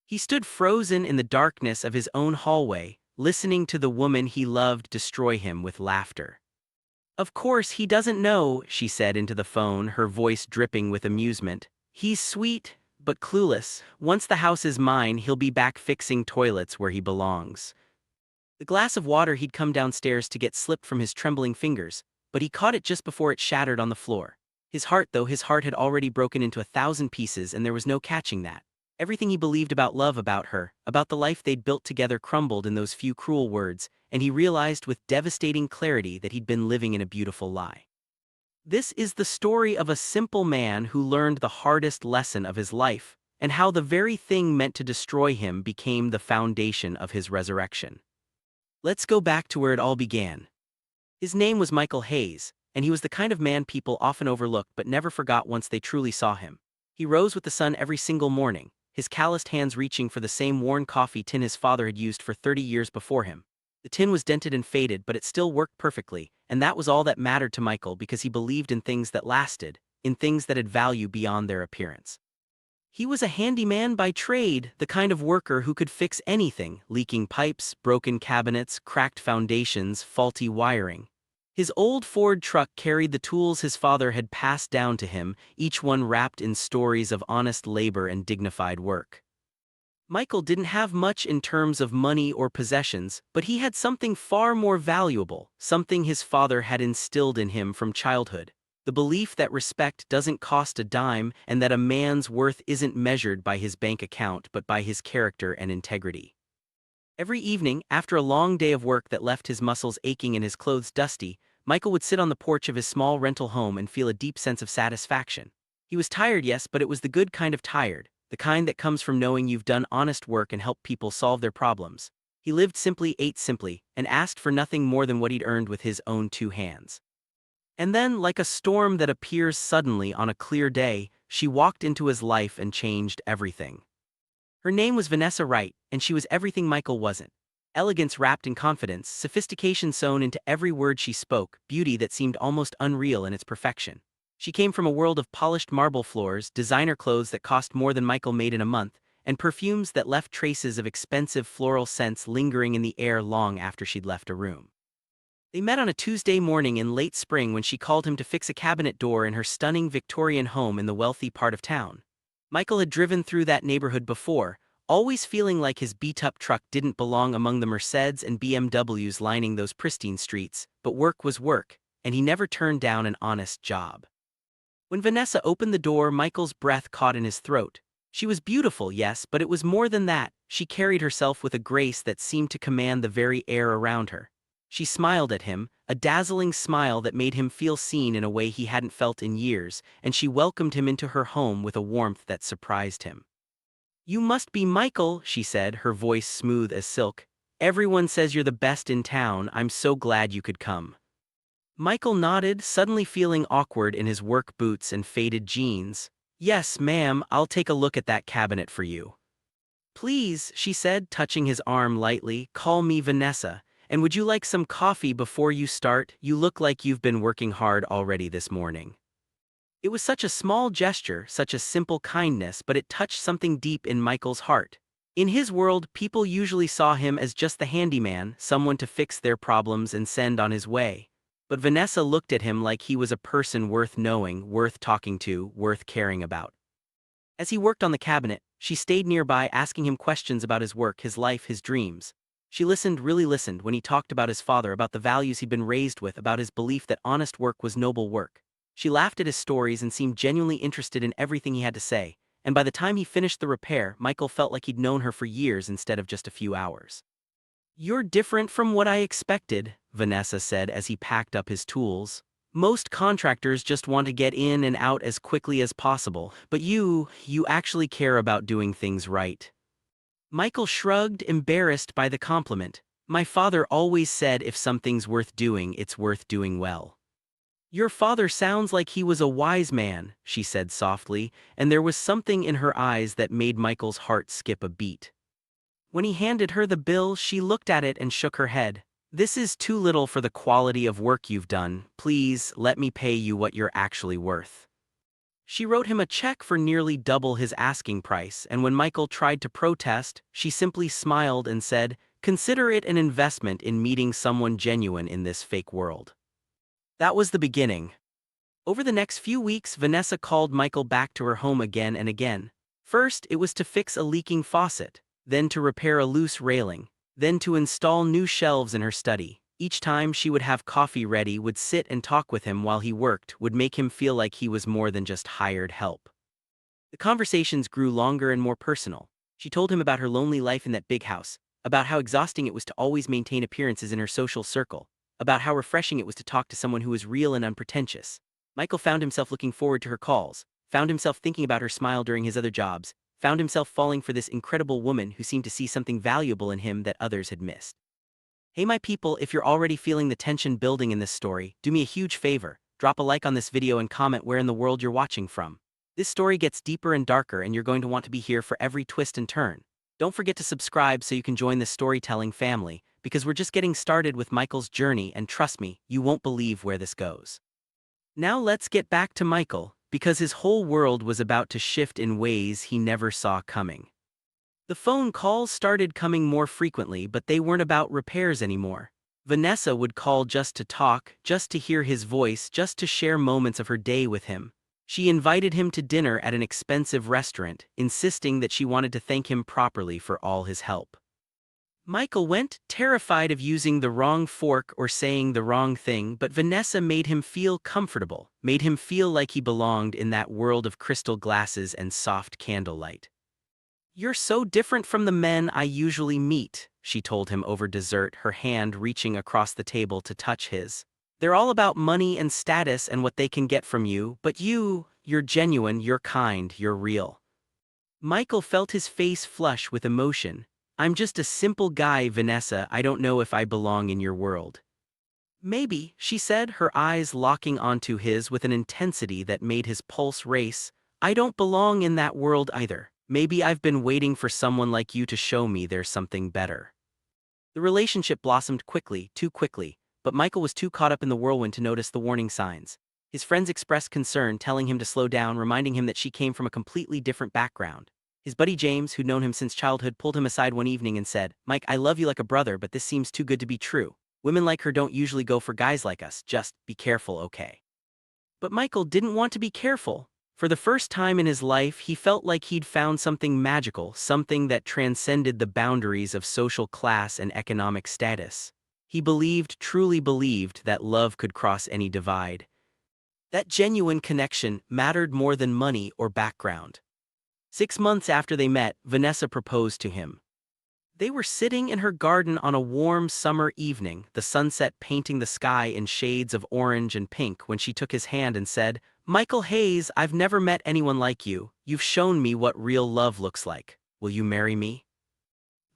He stood frozen in the darkness of his own hallway, listening to the woman he loved destroy him with laughter. "Of course he doesn't know," she said into the phone, her voice dripping with amusement. "He's sweet, but clueless. Once the house is mine, he'll be back fixing toilets where he belongs." The glass of water he'd come downstairs to get slipped from his trembling fingers, but he caught it just before it shattered on the floor. His heart had already broken into 1,000 pieces, and there was no catching that. Everything he believed about love, about her, about the life they'd built together crumbled in those few cruel words, and he realized with devastating clarity that he'd been living in a beautiful lie. This is the story of a simple man who learned the hardest lesson of his life, and how the very thing meant to destroy him became the foundation of his resurrection. Let's go back to where it all began. His name was Michael Hayes, and he was the kind of man people often overlooked but never forgot once they truly saw him. He rose with the sun every single morning, his calloused hands reaching for the same worn coffee tin his father had used for 30 years before him. The tin was dented and faded, but it still worked perfectly, and that was all that mattered to Michael because he believed in things that lasted, in things that had value beyond their appearance. He was a handyman by trade, the kind of worker who could fix anything: leaking pipes, broken cabinets, cracked foundations, faulty wiring. His old Ford truck carried the tools his father had passed down to him, each one wrapped in stories of honest labor and dignified work. Michael didn't have much in terms of money or possessions, but he had something far more valuable, something his father had instilled in him from childhood: the belief that respect doesn't cost a dime and that a man's worth isn't measured by his bank account but by his character and integrity. Every evening, after a long day of work that left his muscles aching and his clothes dusty, Michael would sit on the porch of his small rental home and feel a deep sense of satisfaction. He was tired, yes, but it was the good kind of tired, the kind that comes from knowing you've done honest work and helped people solve their problems. He lived simply, ate simply, and asked for nothing more than what he'd earned with his own two hands. And then, like a storm that appears suddenly on a clear day, she walked into his life and changed everything. Her name was Vanessa Wright, and she was everything Michael wasn't. Elegance wrapped in confidence, sophistication sewn into every word she spoke, beauty that seemed almost unreal in its perfection. She came from a world of polished marble floors, designer clothes that cost more than Michael made in a month, and perfumes that left traces of expensive floral scents lingering in the air long after she'd left a room. They met on a Tuesday morning in late spring when she called him to fix a cabinet door in her stunning Victorian home in the wealthy part of town. Michael had driven through that neighborhood before, always feeling like his beat-up truck didn't belong among the Mercedes and BMWs lining those pristine streets, but work was work, and he never turned down an honest job. When Vanessa opened the door, Michael's breath caught in his throat. She was beautiful, yes, but it was more than that. She carried herself with a grace that seemed to command the very air around her. She smiled at him, a dazzling smile that made him feel seen in a way he hadn't felt in years, and she welcomed him into her home with a warmth that surprised him. "You must be Michael," she said, her voice smooth as silk. "Everyone says you're the best in town. I'm so glad you could come." Michael nodded, suddenly feeling awkward in his work boots and faded jeans. "Yes, ma'am, I'll take a look at that cabinet for you." "Please," she said, touching his arm lightly, "call me Vanessa. And would you like some coffee before you start? You look like you've been working hard already this morning." It was such a small gesture, such a simple kindness, but it touched something deep in Michael's heart. In his world, people usually saw him as just the handyman, someone to fix their problems and send on his way. But Vanessa looked at him like he was a person worth knowing, worth talking to, worth caring about. As he worked on the cabinet, she stayed nearby, asking him questions about his work, his life, his dreams. She listened, really listened, when he talked about his father, about the values he'd been raised with, about his belief that honest work was noble work. She laughed at his stories and seemed genuinely interested in everything he had to say, and by the time he finished the repair, Michael felt like he'd known her for years instead of just a few hours. "You're different from what I expected," Vanessa said as he packed up his tools. "Most contractors just want to get in and out as quickly as possible, but you actually care about doing things right." Michael shrugged, embarrassed by the compliment. "My father always said if something's worth doing, it's worth doing well." "Your father sounds like he was a wise man," she said softly, and there was something in her eyes that made Michael's heart skip a beat. When he handed her the bill, she looked at it and shook her head. "This is too little for the quality of work you've done. Please, let me pay you what you're actually worth." She wrote him a check for nearly double his asking price, and when Michael tried to protest, she simply smiled and said, "Consider it an investment in meeting someone genuine in this fake world." That was the beginning. Over the next few weeks, Vanessa called Michael back to her home again and again. First, it was to fix a leaking faucet, then to repair a loose railing, then to install new shelves in her study. Each time she would have coffee ready, would sit and talk with him while he worked, would make him feel like he was more than just hired help. The conversations grew longer and more personal. She told him about her lonely life in that big house, about how exhausting it was to always maintain appearances in her social circle, about how refreshing it was to talk to someone who was real and unpretentious. Michael found himself looking forward to her calls, found himself thinking about her smile during his other jobs, found himself falling for this incredible woman who seemed to see something valuable in him that others had missed. Hey my people, if you're already feeling the tension building in this story, do me a huge favor, drop a like on this video and comment where in the world you're watching from. This story gets deeper and darker and you're going to want to be here for every twist and turn. Don't forget to subscribe so you can join the storytelling family, because we're just getting started with Michael's journey and trust me, you won't believe where this goes. Now let's get back to Michael, because his whole world was about to shift in ways he never saw coming. The phone calls started coming more frequently, but they weren't about repairs anymore. Vanessa would call just to talk, just to hear his voice, just to share moments of her day with him. She invited him to dinner at an expensive restaurant, insisting that she wanted to thank him properly for all his help. Michael went, terrified of using the wrong fork or saying the wrong thing, but Vanessa made him feel comfortable, made him feel like he belonged in that world of crystal glasses and soft candlelight. "You're so different from the men I usually meet," she told him over dessert, her hand reaching across the table to touch his. "They're all about money and status and what they can get from you, but you're genuine, you're kind, you're real." Michael felt his face flush with emotion. "I'm just a simple guy, Vanessa, I don't know if I belong in your world." "Maybe," she said, her eyes locking onto his with an intensity that made his pulse race. "I don't belong in that world either. Maybe I've been waiting for someone like you to show me there's something better." The relationship blossomed quickly, too quickly, but Michael was too caught up in the whirlwind to notice the warning signs. His friends expressed concern, telling him to slow down, reminding him that she came from a completely different background. His buddy James, who'd known him since childhood, pulled him aside one evening and said, "Mike, I love you like a brother, but this seems too good to be true. Women like her don't usually go for guys like us, just be careful, okay?" But Michael didn't want to be careful. For the first time in his life, he felt like he'd found something magical, something that transcended the boundaries of social class and economic status. He believed, truly believed, that love could cross any divide. That genuine connection mattered more than money or background. 6 months after they met, Vanessa proposed to him. They were sitting in her garden on a warm summer evening, the sunset painting the sky in shades of orange and pink, when she took his hand and said, "Michael Hayes, I've never met anyone like you. You've shown me what real love looks like. Will you marry me?"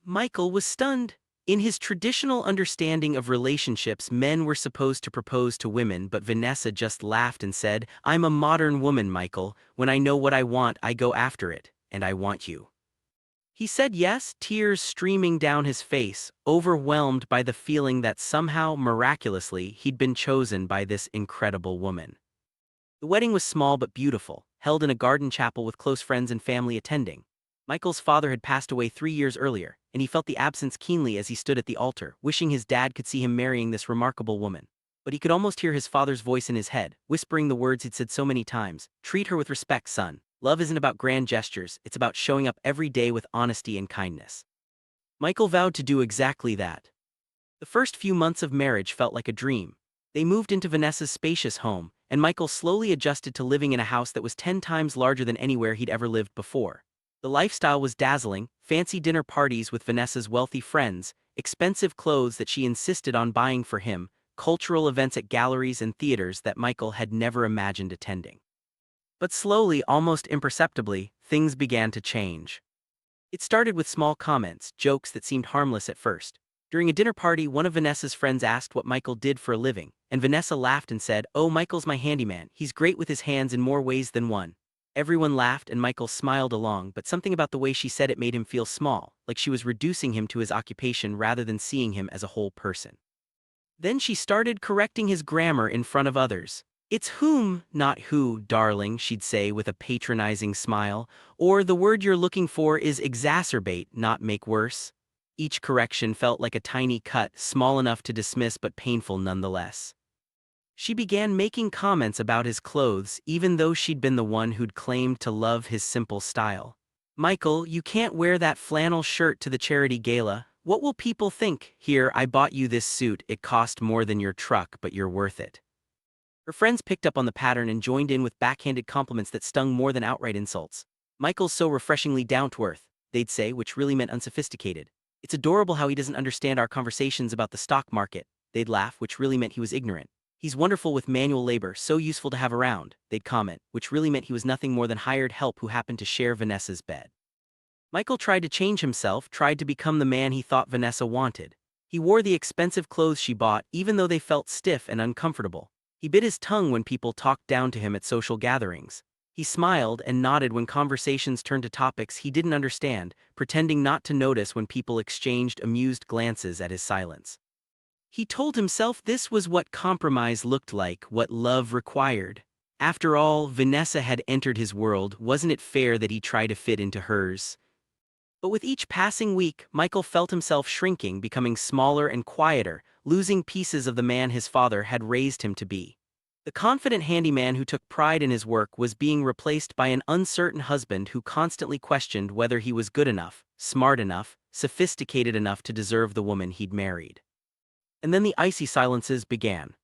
Michael was stunned. In his traditional understanding of relationships, men were supposed to propose to women, but Vanessa just laughed and said, "I'm a modern woman, Michael. When I know what I want, I go after it, and I want you." He said yes, tears streaming down his face, overwhelmed by the feeling that somehow, miraculously, he'd been chosen by this incredible woman. The wedding was small but beautiful, held in a garden chapel with close friends and family attending. Michael's father had passed away 3 years earlier, and he felt the absence keenly as he stood at the altar, wishing his dad could see him marrying this remarkable woman. But he could almost hear his father's voice in his head, whispering the words he'd said so many times, "Treat her with respect, son. Love isn't about grand gestures, it's about showing up every day with honesty and kindness." Michael vowed to do exactly that. The first few months of marriage felt like a dream. They moved into Vanessa's spacious home, and Michael slowly adjusted to living in a house that was 10 times larger than anywhere he'd ever lived before. The lifestyle was dazzling: fancy dinner parties with Vanessa's wealthy friends, expensive clothes that she insisted on buying for him, cultural events at galleries and theaters that Michael had never imagined attending. But slowly, almost imperceptibly, things began to change. It started with small comments, jokes that seemed harmless at first. During a dinner party, one of Vanessa's friends asked what Michael did for a living, and Vanessa laughed and said, "Oh, Michael's my handyman. He's great with his hands in more ways than one." Everyone laughed and Michael smiled along, but something about the way she said it made him feel small, like she was reducing him to his occupation rather than seeing him as a whole person. Then she started correcting his grammar in front of others. It's whom, not who, darling, she'd say with a patronizing smile, or the word you're looking for is exacerbate, not make worse. Each correction felt like a tiny cut, small enough to dismiss but painful nonetheless. She began making comments about his clothes even though she'd been the one who'd claimed to love his simple style. Michael, you can't wear that flannel shirt to the charity gala. What will people think? Here, I bought you this suit. It cost more than your truck, but you're worth it. Her friends picked up on the pattern and joined in with backhanded compliments that stung more than outright insults. Michael's so refreshingly down-to-earth, they'd say, which really meant unsophisticated. It's adorable how he doesn't understand our conversations about the stock market, they'd laugh, which really meant he was ignorant. He's wonderful with manual labor, so useful to have around, they'd comment, which really meant he was nothing more than hired help who happened to share Vanessa's bed. Michael tried to change himself, tried to become the man he thought Vanessa wanted. He wore the expensive clothes she bought even though they felt stiff and uncomfortable. He bit his tongue when people talked down to him at social gatherings. He smiled and nodded when conversations turned to topics he didn't understand, pretending not to notice when people exchanged amused glances at his silence. He told himself this was what compromise looked like, what love required. After all, Vanessa had entered his world, wasn't it fair that he try to fit into hers? But with each passing week, Michael felt himself shrinking, becoming smaller and quieter, losing pieces of the man his father had raised him to be. The confident handyman who took pride in his work was being replaced by an uncertain husband who constantly questioned whether he was good enough, smart enough, sophisticated enough to deserve the woman he'd married. And then the icy silences began.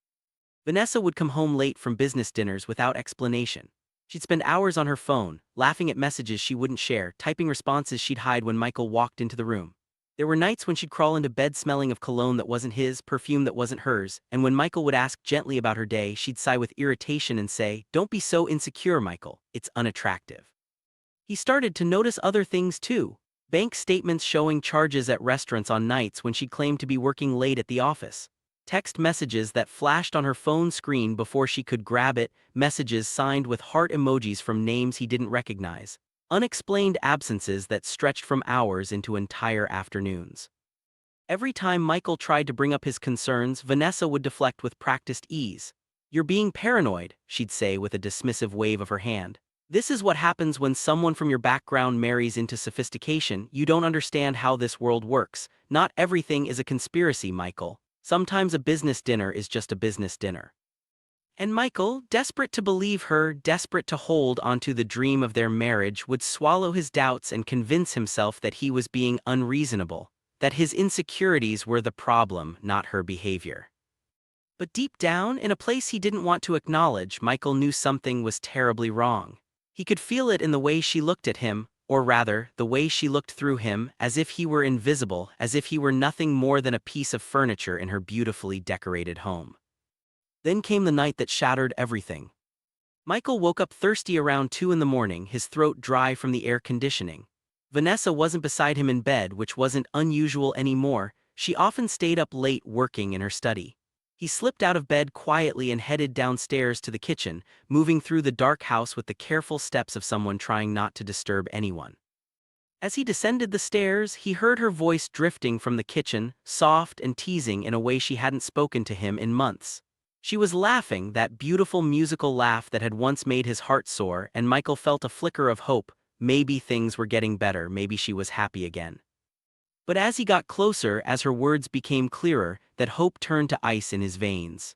Vanessa would come home late from business dinners without explanation. She'd spend hours on her phone, laughing at messages she wouldn't share, typing responses she'd hide when Michael walked into the room. There were nights when she'd crawl into bed smelling of cologne that wasn't his, perfume that wasn't hers, and when Michael would ask gently about her day, she'd sigh with irritation and say, "Don't be so insecure, Michael, it's unattractive." He started to notice other things too. Bank statements showing charges at restaurants on nights when she claimed to be working late at the office. Text messages that flashed on her phone screen before she could grab it, messages signed with heart emojis from names he didn't recognize. Unexplained absences that stretched from hours into entire afternoons. Every time Michael tried to bring up his concerns, Vanessa would deflect with practiced ease. "You're being paranoid," she'd say with a dismissive wave of her hand. "This is what happens when someone from your background marries into sophistication. You don't understand how this world works. Not everything is a conspiracy, Michael. Sometimes a business dinner is just a business dinner." And Michael, desperate to believe her, desperate to hold onto the dream of their marriage, would swallow his doubts and convince himself that he was being unreasonable, that his insecurities were the problem, not her behavior. But deep down, in a place he didn't want to acknowledge, Michael knew something was terribly wrong. He could feel it in the way she looked at him, or rather, the way she looked through him, as if he were invisible, as if he were nothing more than a piece of furniture in her beautifully decorated home. Then came the night that shattered everything. Michael woke up thirsty around 2 in the morning, his throat dry from the air conditioning. Vanessa wasn't beside him in bed, which wasn't unusual anymore. She often stayed up late working in her study. He slipped out of bed quietly and headed downstairs to the kitchen, moving through the dark house with the careful steps of someone trying not to disturb anyone. As he descended the stairs, he heard her voice drifting from the kitchen, soft and teasing in a way she hadn't spoken to him in months. She was laughing, that beautiful musical laugh that had once made his heart soar, and Michael felt a flicker of hope. Maybe things were getting better, maybe she was happy again. But as he got closer, as her words became clearer, that hope turned to ice in his veins.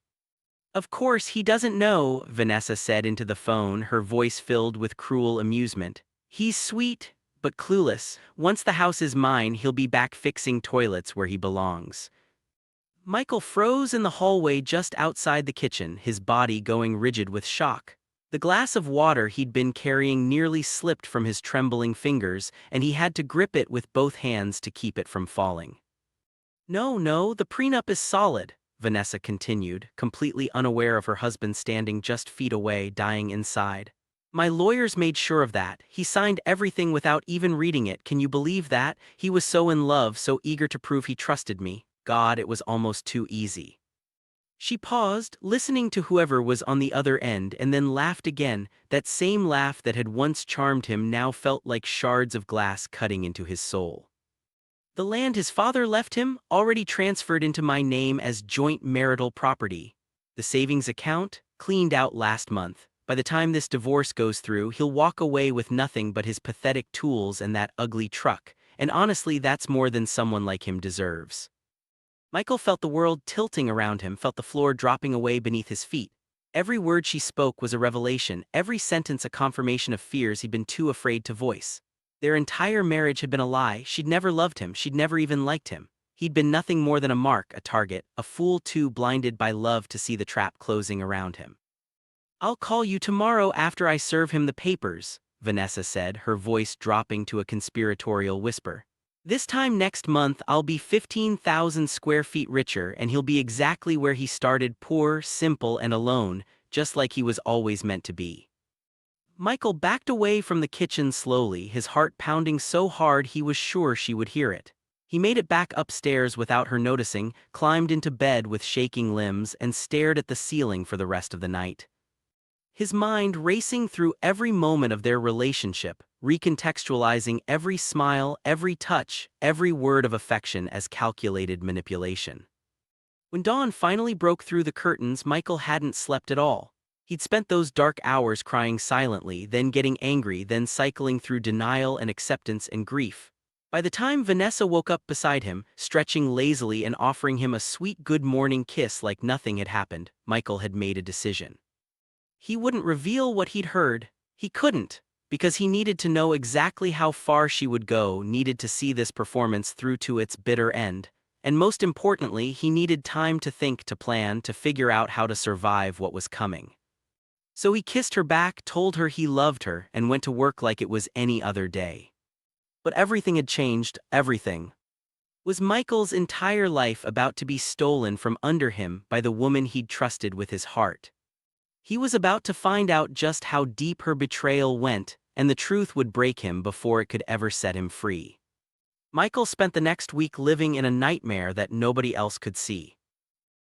"Of course he doesn't know," Vanessa said into the phone, her voice filled with cruel amusement. "He's sweet, but clueless. Once the house is mine, he'll be back fixing toilets where he belongs." Michael froze in the hallway just outside the kitchen, his body going rigid with shock. The glass of water he'd been carrying nearly slipped from his trembling fingers, and he had to grip it with both hands to keep it from falling. No, the prenup is solid," Vanessa continued, completely unaware of her husband standing just feet away, dying inside. "My lawyers made sure of that. He signed everything without even reading it. Can you believe that? He was so in love, so eager to prove he trusted me. God, it was almost too easy." She paused, listening to whoever was on the other end, and then laughed again. That same laugh that had once charmed him now felt like shards of glass cutting into his soul. "The land his father left him, already transferred into my name as joint marital property. The savings account, cleaned out last month. By the time this divorce goes through, he'll walk away with nothing but his pathetic tools and that ugly truck, and honestly, that's more than someone like him deserves. Michael felt the world tilting around him, felt the floor dropping away beneath his feet. Every word she spoke was a revelation, every sentence a confirmation of fears he'd been too afraid to voice. Their entire marriage had been a lie. She'd never loved him, she'd never even liked him. He'd been nothing more than a mark, a target, a fool too blinded by love to see the trap closing around him. "I'll call you tomorrow after I serve him the papers," Vanessa said, her voice dropping to a conspiratorial whisper. "This time next month I'll be 15,000 square feet richer and he'll be exactly where he started, poor, simple, and alone, just like he was always meant to be." Michael backed away from the kitchen slowly, his heart pounding so hard he was sure she would hear it. He made it back upstairs without her noticing, climbed into bed with shaking limbs, and stared at the ceiling for the rest of the night. His mind racing through every moment of their relationship, recontextualizing every smile, every touch, every word of affection as calculated manipulation. When dawn finally broke through the curtains, Michael hadn't slept at all. He'd spent those dark hours crying silently, then getting angry, then cycling through denial and acceptance and grief. By the time Vanessa woke up beside him, stretching lazily and offering him a sweet good morning kiss like nothing had happened, Michael had made a decision. He wouldn't reveal what he'd heard. He couldn't, because he needed to know exactly how far she would go, needed to see this performance through to its bitter end. And most importantly, he needed time to think, to plan, to figure out how to survive what was coming. So he kissed her back, told her he loved her, and went to work like it was any other day. But everything had changed, everything. Was Michael's entire life about to be stolen from under him by the woman he'd trusted with his heart? He was about to find out just how deep her betrayal went, and the truth would break him before it could ever set him free. Michael spent the next week living in a nightmare that nobody else could see.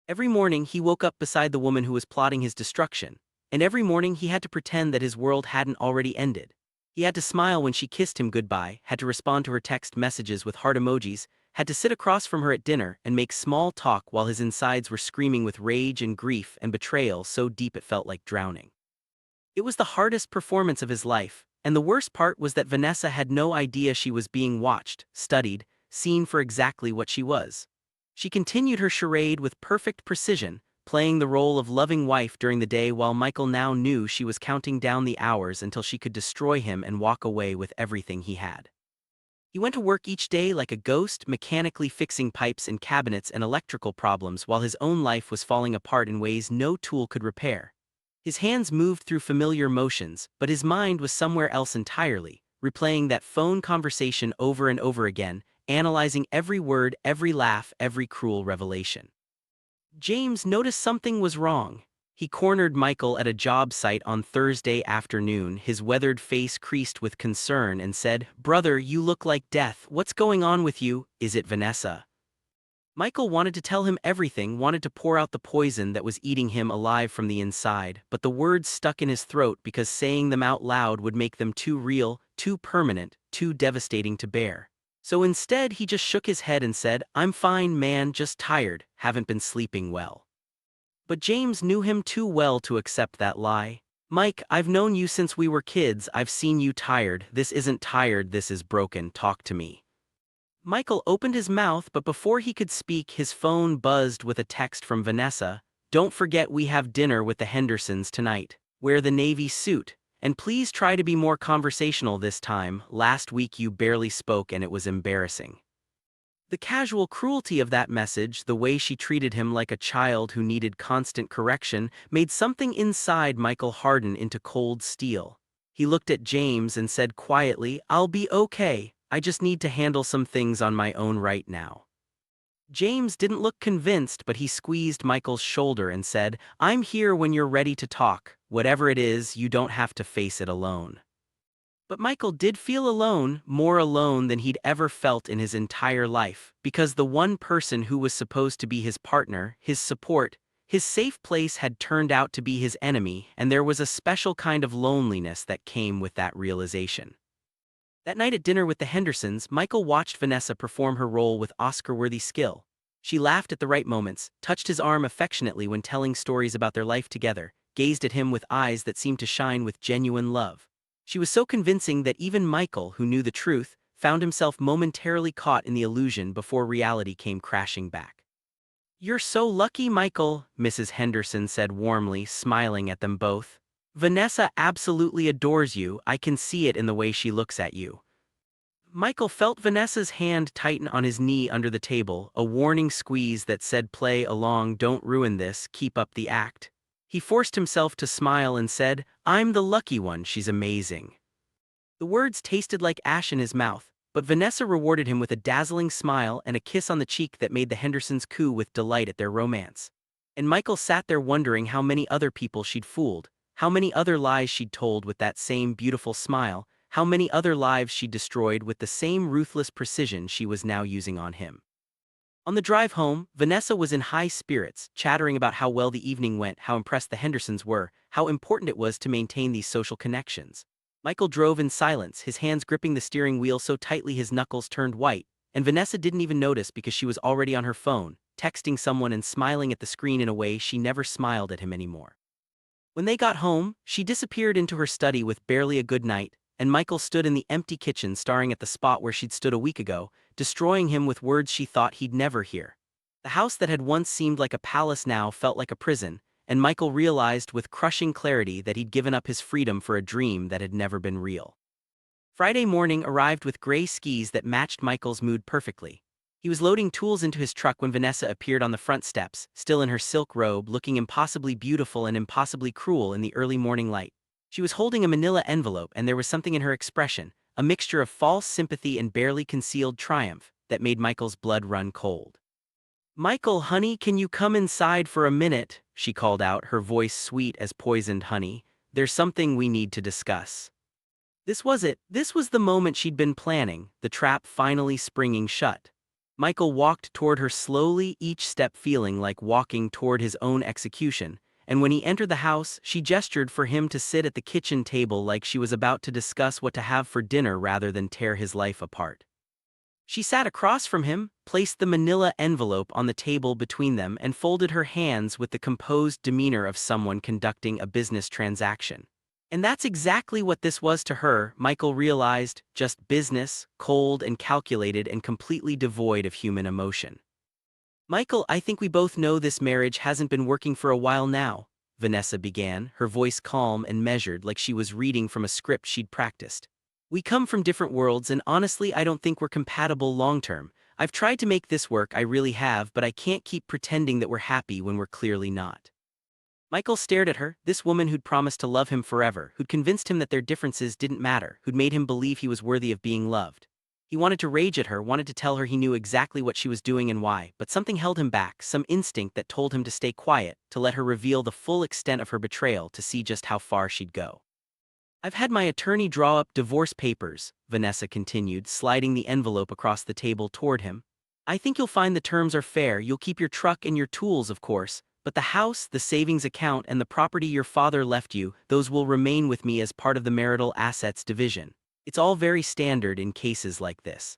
Every morning he woke up beside the woman who was plotting his destruction, and every morning he had to pretend that his world hadn't already ended. He had to smile when she kissed him goodbye, had to respond to her text messages with heart emojis, had to sit across from her at dinner and make small talk while his insides were screaming with rage and grief and betrayal so deep it felt like drowning. It was the hardest performance of his life, and the worst part was that Vanessa had no idea she was being watched, studied, seen for exactly what she was. She continued her charade with perfect precision, playing the role of loving wife during the day while Michael now knew she was counting down the hours until she could destroy him and walk away with everything he had. He went to work each day like a ghost, mechanically fixing pipes and cabinets and electrical problems while his own life was falling apart in ways no tool could repair. His hands moved through familiar motions, but his mind was somewhere else entirely, replaying that phone conversation over and over again, analyzing every word, every laugh, every cruel revelation. James noticed something was wrong. He cornered Michael at a job site on Thursday afternoon, his weathered face creased with concern, and said, "Brother, you look like death. What's going on with you? Is it Vanessa?" Michael wanted to tell him everything, wanted to pour out the poison that was eating him alive from the inside, but the words stuck in his throat because saying them out loud would make them too real, too permanent, too devastating to bear. So instead he just shook his head and said, "I'm fine, man, just tired, haven't been sleeping well." But James knew him too well to accept that lie. "Mike, I've known you since we were kids, I've seen you tired. This isn't tired, this is broken, talk to me." Michael opened his mouth, but before he could speak his phone buzzed with a text from Vanessa. "Don't forget we have dinner with the Hendersons tonight. Wear the navy suit. And please try to be more conversational this time. Last week you barely spoke and it was embarrassing." The casual cruelty of that message, the way she treated him like a child who needed constant correction, made something inside Michael harden into cold steel. He looked at James and said quietly, "I'll be okay, I just need to handle some things on my own right now." James didn't look convinced, but he squeezed Michael's shoulder and said, "I'm here when you're ready to talk. Whatever it is, you don't have to face it alone." But Michael did feel alone, more alone than he'd ever felt in his entire life, because the one person who was supposed to be his partner, his support, his safe place had turned out to be his enemy, and there was a special kind of loneliness that came with that realization. That night at dinner with the Hendersons, Michael watched Vanessa perform her role with Oscar-worthy skill. She laughed at the right moments, touched his arm affectionately when telling stories about their life together, gazed at him with eyes that seemed to shine with genuine love. She was so convincing that even Michael, who knew the truth, found himself momentarily caught in the illusion before reality came crashing back. "You're so lucky, Michael," Mrs. Henderson said warmly, smiling at them both. "Vanessa absolutely adores you, I can see it in the way she looks at you." Michael felt Vanessa's hand tighten on his knee under the table, a warning squeeze that said, "Play along, don't ruin this, keep up the act." He forced himself to smile and said, "I'm the lucky one, she's amazing." The words tasted like ash in his mouth, but Vanessa rewarded him with a dazzling smile and a kiss on the cheek that made the Hendersons coo with delight at their romance. And Michael sat there wondering how many other people she'd fooled, how many other lies she'd told with that same beautiful smile, how many other lives she'd destroyed with the same ruthless precision she was now using on him. On the drive home, Vanessa was in high spirits, chattering about how well the evening went, how impressed the Hendersons were, how important it was to maintain these social connections. Michael drove in silence, his hands gripping the steering wheel so tightly his knuckles turned white, and Vanessa didn't even notice because she was already on her phone, texting someone and smiling at the screen in a way she never smiled at him anymore. When they got home, she disappeared into her study with barely a good night, and Michael stood in the empty kitchen staring at the spot where she'd stood a week ago, destroying him with words she thought he'd never hear. The house that had once seemed like a palace now felt like a prison, and Michael realized with crushing clarity that he'd given up his freedom for a dream that had never been real. Friday morning arrived with gray skis that matched Michael's mood perfectly. He was loading tools into his truck when Vanessa appeared on the front steps, still in her silk robe, looking impossibly beautiful and impossibly cruel in the early morning light. She was holding a manila envelope, and there was something in her expression, a mixture of false sympathy and barely concealed triumph, that made Michael's blood run cold. "Michael, honey, can you come inside for a minute?" she called out, her voice sweet as poisoned honey. "There's something we need to discuss." This was it. This was the moment she'd been planning, the trap finally springing shut. Michael walked toward her slowly, each step feeling like walking toward his own execution, and when he entered the house, she gestured for him to sit at the kitchen table like she was about to discuss what to have for dinner rather than tear his life apart. She sat across from him, placed the manila envelope on the table between them, and folded her hands with the composed demeanor of someone conducting a business transaction. And that's exactly what this was to her, Michael realized, just business, cold and calculated and completely devoid of human emotion. "Michael, I think we both know this marriage hasn't been working for a while now," Vanessa began, her voice calm and measured like she was reading from a script she'd practiced. "We come from different worlds and honestly I don't think we're compatible long-term. I've tried to make this work, I really have, but I can't keep pretending that we're happy when we're clearly not." Michael stared at her, this woman who'd promised to love him forever, who'd convinced him that their differences didn't matter, who'd made him believe he was worthy of being loved. He wanted to rage at her, wanted to tell her he knew exactly what she was doing and why, but something held him back, some instinct that told him to stay quiet, to let her reveal the full extent of her betrayal, to see just how far she'd go. "I've had my attorney draw up divorce papers," Vanessa continued, sliding the envelope across the table toward him. "I think you'll find the terms are fair. You'll keep your truck and your tools, of course, but the house, the savings account, and the property your father left you, those will remain with me as part of the marital assets division. It's all very standard in cases like this."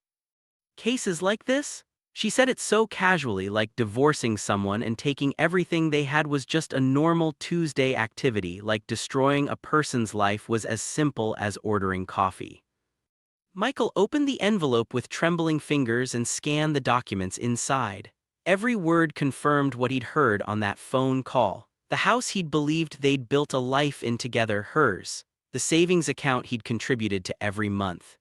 "Cases like this?" She said it so casually, like divorcing someone and taking everything they had was just a normal Tuesday activity, like destroying a person's life was as simple as ordering coffee. Michael opened the envelope with trembling fingers and scanned the documents inside. Every word confirmed what he'd heard on that phone call. The house he'd believed they'd built a life in together, hers. The savings account he'd contributed to every month.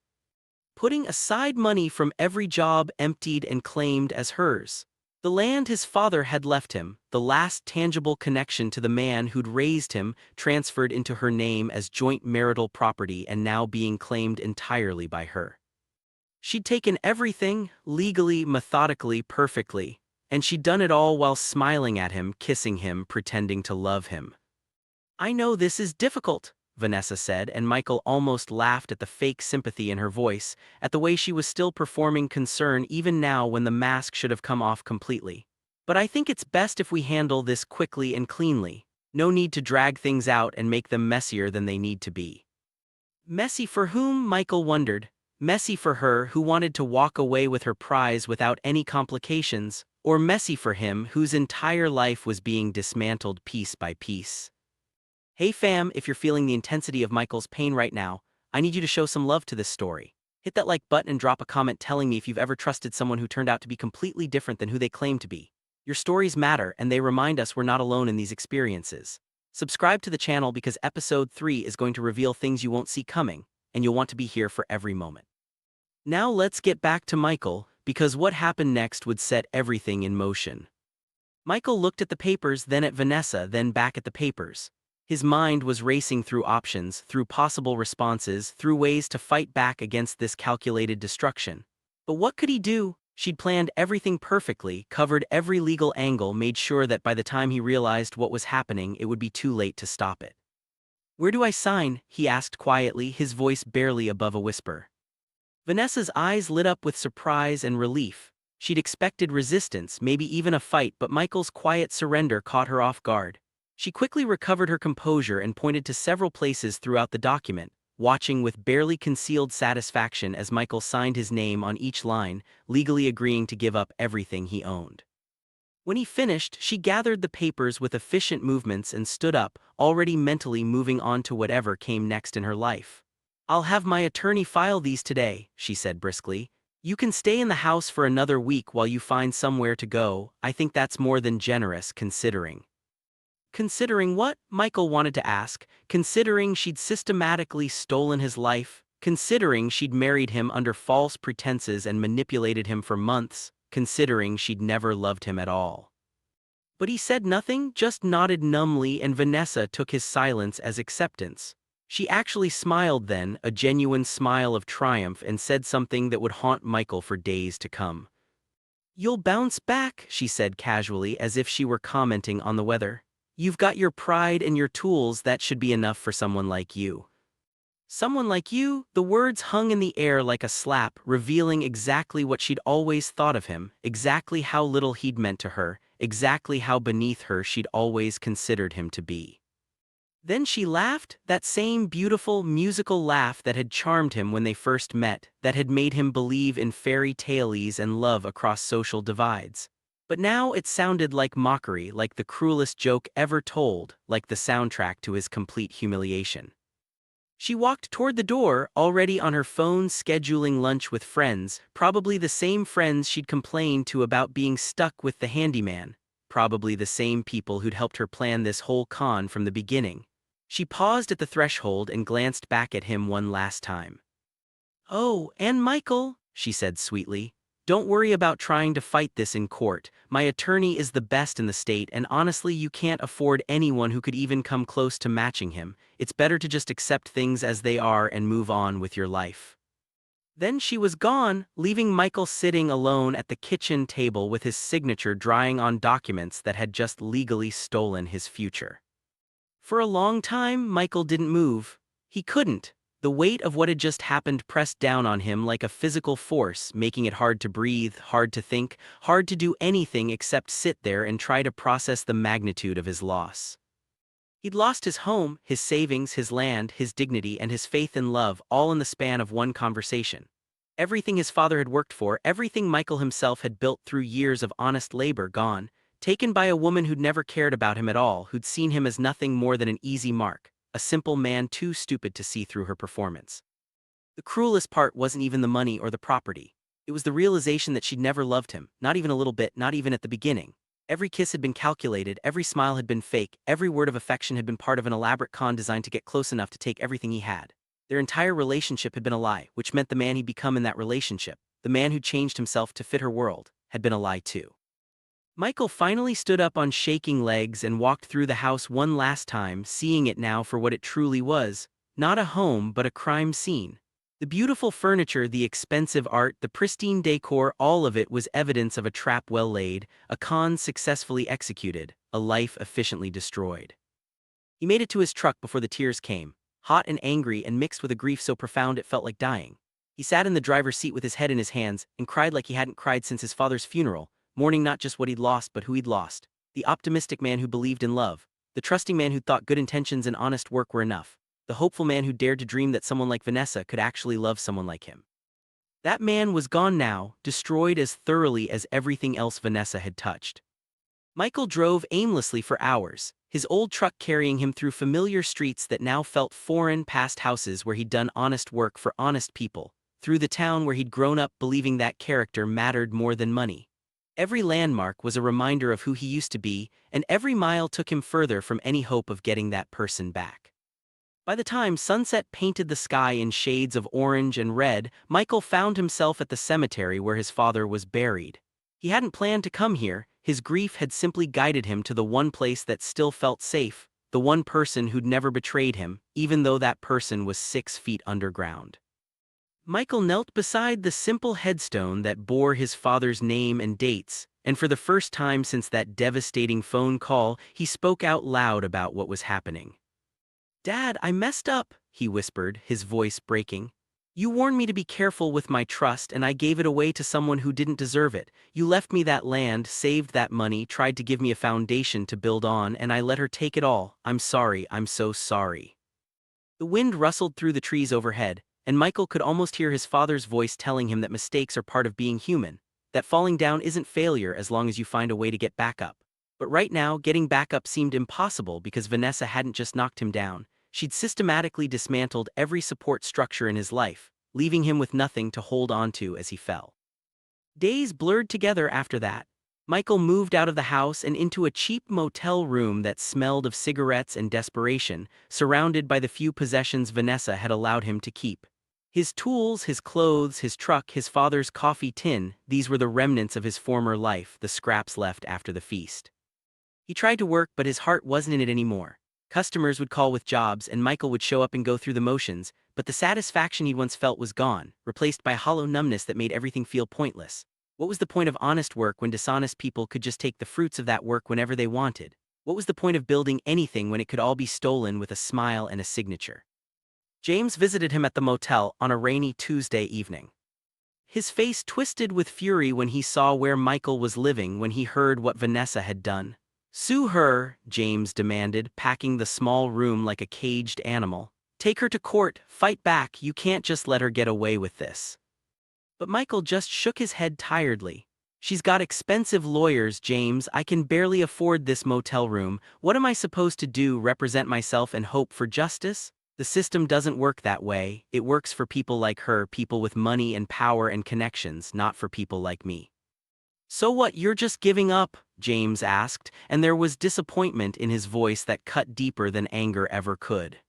Putting aside money from every job emptied and claimed as hers. The land his father had left him, the last tangible connection to the man who'd raised him, transferred into her name as joint marital property and now being claimed entirely by her. She'd taken everything, legally, methodically, perfectly. And she'd done it all while smiling at him, kissing him, pretending to love him. "I know this is difficult," Vanessa said, and Michael almost laughed at the fake sympathy in her voice, at the way she was still performing concern even now when the mask should have come off completely. "But I think it's best if we handle this quickly and cleanly. No need to drag things out and make them messier than they need to be." Messy for whom, Michael wondered. Messy for her, who wanted to walk away with her prize without any complications, or messy for him, whose entire life was being dismantled piece by piece. Hey fam, if you're feeling the intensity of Michael's pain right now, I need you to show some love to this story. Hit that like button and drop a comment telling me if you've ever trusted someone who turned out to be completely different than who they claim to be. Your stories matter and they remind us we're not alone in these experiences. Subscribe to the channel because episode 3 is going to reveal things you won't see coming, and you'll want to be here for every moment. Now let's get back to Michael, because what happened next would set everything in motion. Michael looked at the papers, then at Vanessa, then back at the papers. His mind was racing through options, through possible responses, through ways to fight back against this calculated destruction. But what could he do? She'd planned everything perfectly, covered every legal angle, made sure that by the time he realized what was happening, it would be too late to stop it. "Where do I sign?" he asked quietly, his voice barely above a whisper. Vanessa's eyes lit up with surprise and relief. She'd expected resistance, maybe even a fight, but Michael's quiet surrender caught her off guard. She quickly recovered her composure and pointed to several places throughout the document, watching with barely concealed satisfaction as Michael signed his name on each line, legally agreeing to give up everything he owned. When he finished, she gathered the papers with efficient movements and stood up, already mentally moving on to whatever came next in her life. "I'll have my attorney file these today," she said briskly. "You can stay in the house for another week while you find somewhere to go. I think that's more than generous considering." Considering what? Michael wanted to ask. Considering she'd systematically stolen his life? Considering she'd married him under false pretenses and manipulated him for months? Considering she'd never loved him at all? But he said nothing, just nodded numbly, and Vanessa took his silence as acceptance. She actually smiled then, a genuine smile of triumph, and said something that would haunt Michael for days to come. "You'll bounce back," she said casually, as if she were commenting on the weather. "You've got your pride and your tools, that should be enough for someone like you." Someone like you? The words hung in the air like a slap, revealing exactly what she'd always thought of him, exactly how little he'd meant to her, exactly how beneath her she'd always considered him to be. Then she laughed, that same beautiful, musical laugh that had charmed him when they first met, that had made him believe in fairy tales and love across social divides. But now it sounded like mockery, like the cruelest joke ever told, like the soundtrack to his complete humiliation. She walked toward the door, already on her phone scheduling lunch with friends, probably the same friends she'd complained to about being stuck with the handyman, probably the same people who'd helped her plan this whole con from the beginning. She paused at the threshold and glanced back at him one last time. "Oh, and Michael," she said sweetly, "don't worry about trying to fight this in court. My attorney is the best in the state, and honestly you can't afford anyone who could even come close to matching him. It's better to just accept things as they are and move on with your life." Then she was gone, leaving Michael sitting alone at the kitchen table with his signature drying on documents that had just legally stolen his future. For a long time, Michael didn't move. He couldn't. The weight of what had just happened pressed down on him like a physical force, making it hard to breathe, hard to think, hard to do anything except sit there and try to process the magnitude of his loss. He'd lost his home, his savings, his land, his dignity, and his faith in love, all in the span of one conversation. Everything his father had worked for, everything Michael himself had built through years of honest labor, gone, taken by a woman who'd never cared about him at all, who'd seen him as nothing more than an easy mark, a simple man too stupid to see through her performance. The cruelest part wasn't even the money or the property. It was the realization that she'd never loved him, not even a little bit, not even at the beginning. Every kiss had been calculated, every smile had been fake, every word of affection had been part of an elaborate con designed to get close enough to take everything he had. Their entire relationship had been a lie, which meant the man he'd become in that relationship, the man who'd changed himself to fit her world, had been a lie too. Michael finally stood up on shaking legs and walked through the house one last time, seeing it now for what it truly was, not a home but a crime scene. The beautiful furniture, the expensive art, the pristine decor, all of it was evidence of a trap well laid, a con successfully executed, a life efficiently destroyed. He made it to his truck before the tears came, hot and angry and mixed with a grief so profound it felt like dying. He sat in the driver's seat with his head in his hands and cried like he hadn't cried since his father's funeral, mourning not just what he'd lost but who he'd lost. The optimistic man who believed in love, the trusting man who thought good intentions and honest work were enough, the hopeful man who dared to dream that someone like Vanessa could actually love someone like him. That man was gone now, destroyed as thoroughly as everything else Vanessa had touched. Michael drove aimlessly for hours. his old truck carrying him through familiar streets that now felt foreign, past houses where he'd done honest work for honest people, through the town where he'd grown up believing that character mattered more than money. Every landmark was a reminder of who he used to be, and every mile took him further from any hope of getting that person back. By the time sunset painted the sky in shades of orange and red, Michael found himself at the cemetery where his father was buried. He hadn't planned to come here, his grief had simply guided him to the one place that still felt safe, the one person who'd never betrayed him, even though that person was 6 feet underground. Michael knelt beside the simple headstone that bore his father's name and dates, and for the first time since that devastating phone call, he spoke out loud about what was happening. "Dad, I messed up," he whispered, his voice breaking. "You warned me to be careful with my trust and I gave it away to someone who didn't deserve it. You left me that land, saved that money, tried to give me a foundation to build on, and I let her take it all. I'm sorry, I'm so sorry." The wind rustled through the trees overhead, and Michael could almost hear his father's voice telling him that mistakes are part of being human, that falling down isn't failure as long as you find a way to get back up. But right now, getting back up seemed impossible because Vanessa hadn't just knocked him down. She'd systematically dismantled every support structure in his life, leaving him with nothing to hold on to as he fell. Days blurred together after that. Michael moved out of the house and into a cheap motel room that smelled of cigarettes and desperation, surrounded by the few possessions Vanessa had allowed him to keep. His tools, his clothes, his truck, his father's coffee tin, these were the remnants of his former life, the scraps left after the feast. He tried to work, but his heart wasn't in it anymore. Customers would call with jobs, and Michael would show up and go through the motions, but the satisfaction he'd once felt was gone, replaced by a hollow numbness that made everything feel pointless. What was the point of honest work when dishonest people could just take the fruits of that work whenever they wanted? What was the point of building anything when it could all be stolen with a smile and a signature? James visited him at the motel on a rainy Tuesday evening. His face twisted with fury when he saw where Michael was living when he heard what Vanessa had done. "Sue her," James demanded, packing the small room like a caged animal. "Take her to court, fight back, you can't just let her get away with this." But Michael just shook his head tiredly. "She's got expensive lawyers, James, I can barely afford this motel room. What am I supposed to do, represent myself and hope for justice? The system doesn't work that way, it works for people like her, people with money and power and connections, not for people like me." "So what, you're just giving up?" James asked, and there was disappointment in his voice that cut deeper than anger ever could.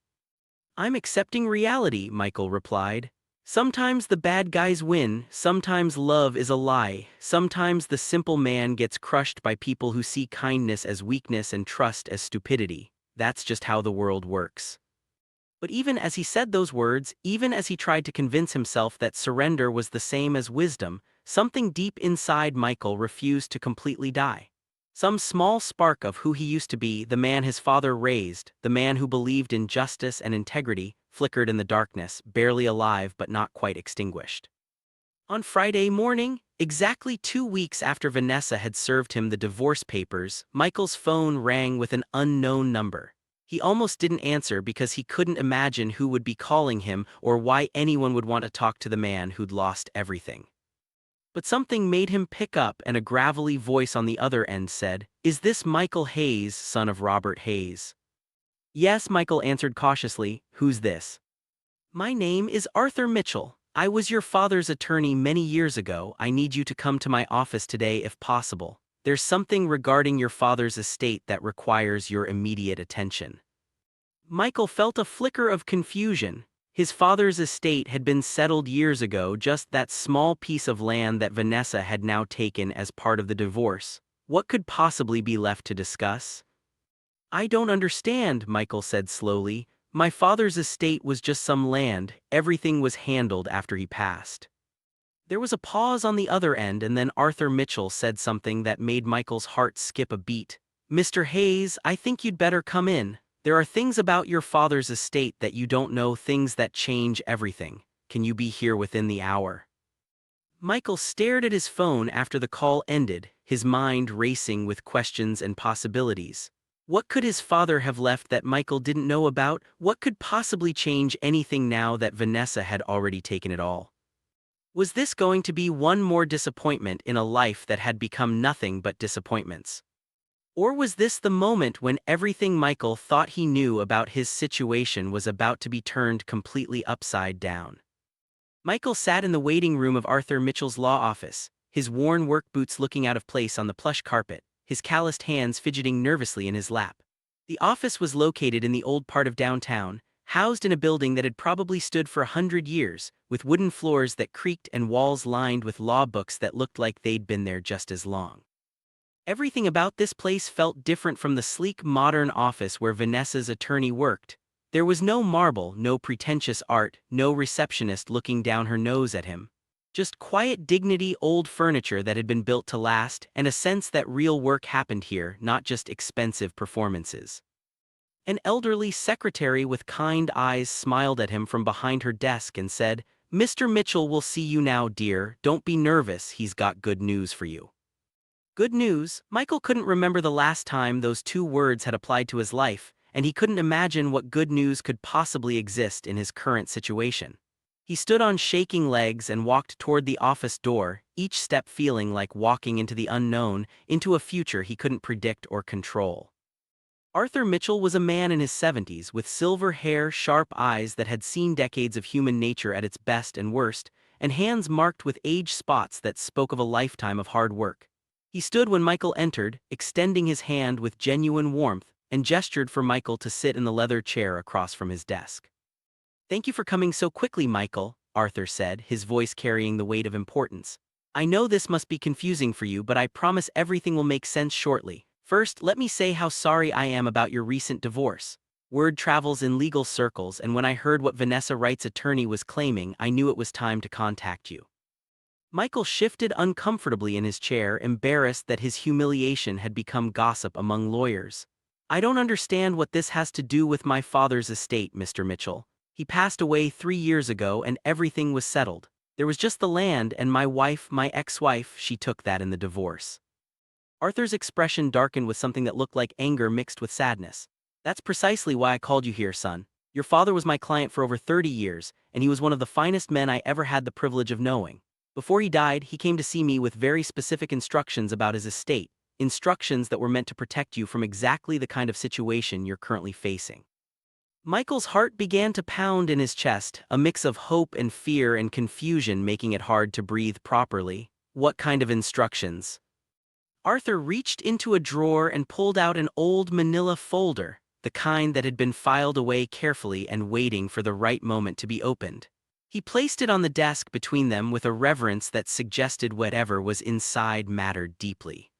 "I'm accepting reality," Michael replied. "Sometimes the bad guys win, sometimes love is a lie, sometimes the simple man gets crushed by people who see kindness as weakness and trust as stupidity. That's just how the world works." But even as he said those words, even as he tried to convince himself that surrender was the same as wisdom, something deep inside Michael refused to completely die. Some small spark of who he used to be, the man his father raised, the man who believed in justice and integrity, flickered in the darkness, barely alive but not quite extinguished. On Friday morning, exactly 2 weeks after Vanessa had served him the divorce papers, Michael's phone rang with an unknown number. He almost didn't answer because he couldn't imagine who would be calling him or why anyone would want to talk to the man who'd lost everything. But something made him pick up, and a gravelly voice on the other end said, "Is this Michael Hayes, son of Robert Hayes?" "Yes," Michael answered cautiously. "Who's this?" "My name is Arthur Mitchell. I was your father's attorney many years ago. I need you to come to my office today if possible. There's something regarding your father's estate that requires your immediate attention." Michael felt a flicker of confusion. His father's estate had been settled years ago, just that small piece of land that Vanessa had now taken as part of the divorce. What could possibly be left to discuss? "I don't understand," Michael said slowly. "My father's estate was just some land. Everything was handled after he passed." There was a pause on the other end, and then Arthur Mitchell said something that made Michael's heart skip a beat. "Mr. Hayes, I think you'd better come in. There are things about your father's estate that you don't know, things that change everything. Can you be here within the hour?" Michael stared at his phone after the call ended, his mind racing with questions and possibilities. What could his father have left that Michael didn't know about? What could possibly change anything now that Vanessa had already taken it all? Was this going to be one more disappointment in a life that had become nothing but disappointments? Or was this the moment when everything Michael thought he knew about his situation was about to be turned completely upside down? Michael sat in the waiting room of Arthur Mitchell's law office, his worn work boots looking out of place on the plush carpet, his calloused hands fidgeting nervously in his lap. The office was located in the old part of downtown, housed in a building that had probably stood for 100 years, with wooden floors that creaked and walls lined with law books that looked like they'd been there just as long. Everything about this place felt different from the sleek modern office where Vanessa's attorney worked. There was no marble, no pretentious art, no receptionist looking down her nose at him. Just quiet dignity, old furniture that had been built to last, and a sense that real work happened here, not just expensive performances. An elderly secretary with kind eyes smiled at him from behind her desk and said, "Mr. Mitchell will see you now, dear. Don't be nervous, he's got good news for you." Good news? Michael couldn't remember the last time those two words had applied to his life, and he couldn't imagine what good news could possibly exist in his current situation. He stood on shaking legs and walked toward the office door, each step feeling like walking into the unknown, into a future he couldn't predict or control. Arthur Mitchell was a man in his 70s with silver hair, sharp eyes that had seen decades of human nature at its best and worst, and hands marked with age spots that spoke of a lifetime of hard work. He stood when Michael entered, extending his hand with genuine warmth, and gestured for Michael to sit in the leather chair across from his desk. "Thank you for coming so quickly, Michael," Arthur said, his voice carrying the weight of importance. "I know this must be confusing for you, but I promise everything will make sense shortly. First, let me say how sorry I am about your recent divorce. Word travels in legal circles, and when I heard what Vanessa Wright's attorney was claiming, I knew it was time to contact you." Michael shifted uncomfortably in his chair, embarrassed that his humiliation had become gossip among lawyers. "I don't understand what this has to do with my father's estate, Mr. Mitchell. He passed away 3 years ago and everything was settled. There was just the land and my ex-wife, she took that in the divorce." Arthur's expression darkened with something that looked like anger mixed with sadness. "That's precisely why I called you here, son. Your father was my client for over 30 years, and he was one of the finest men I ever had the privilege of knowing. Before he died, he came to see me with very specific instructions about his estate, instructions that were meant to protect you from exactly the kind of situation you're currently facing." Michael's heart began to pound in his chest, a mix of hope and fear and confusion making it hard to breathe properly. "What kind of instructions?" Arthur reached into a drawer and pulled out an old manila folder, the kind that had been filed away carefully and waiting for the right moment to be opened. He placed it on the desk between them with a reverence that suggested whatever was inside mattered deeply.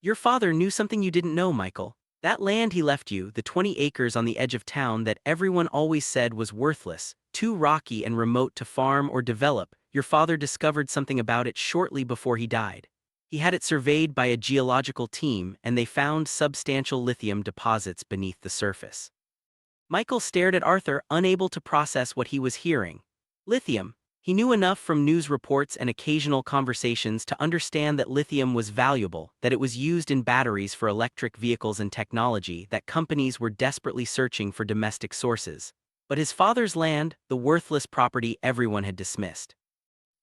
"Your father knew something you didn't know, Michael. That land he left you, the 20 acres on the edge of town that everyone always said was worthless, too rocky and remote to farm or develop, your father discovered something about it shortly before he died. He had it surveyed by a geological team, and they found substantial lithium deposits beneath the surface." Michael stared at Arthur, unable to process what he was hearing. Lithium. He knew enough from news reports and occasional conversations to understand that lithium was valuable, that it was used in batteries for electric vehicles and technology, that companies were desperately searching for domestic sources. But his father's land, the worthless property everyone had dismissed.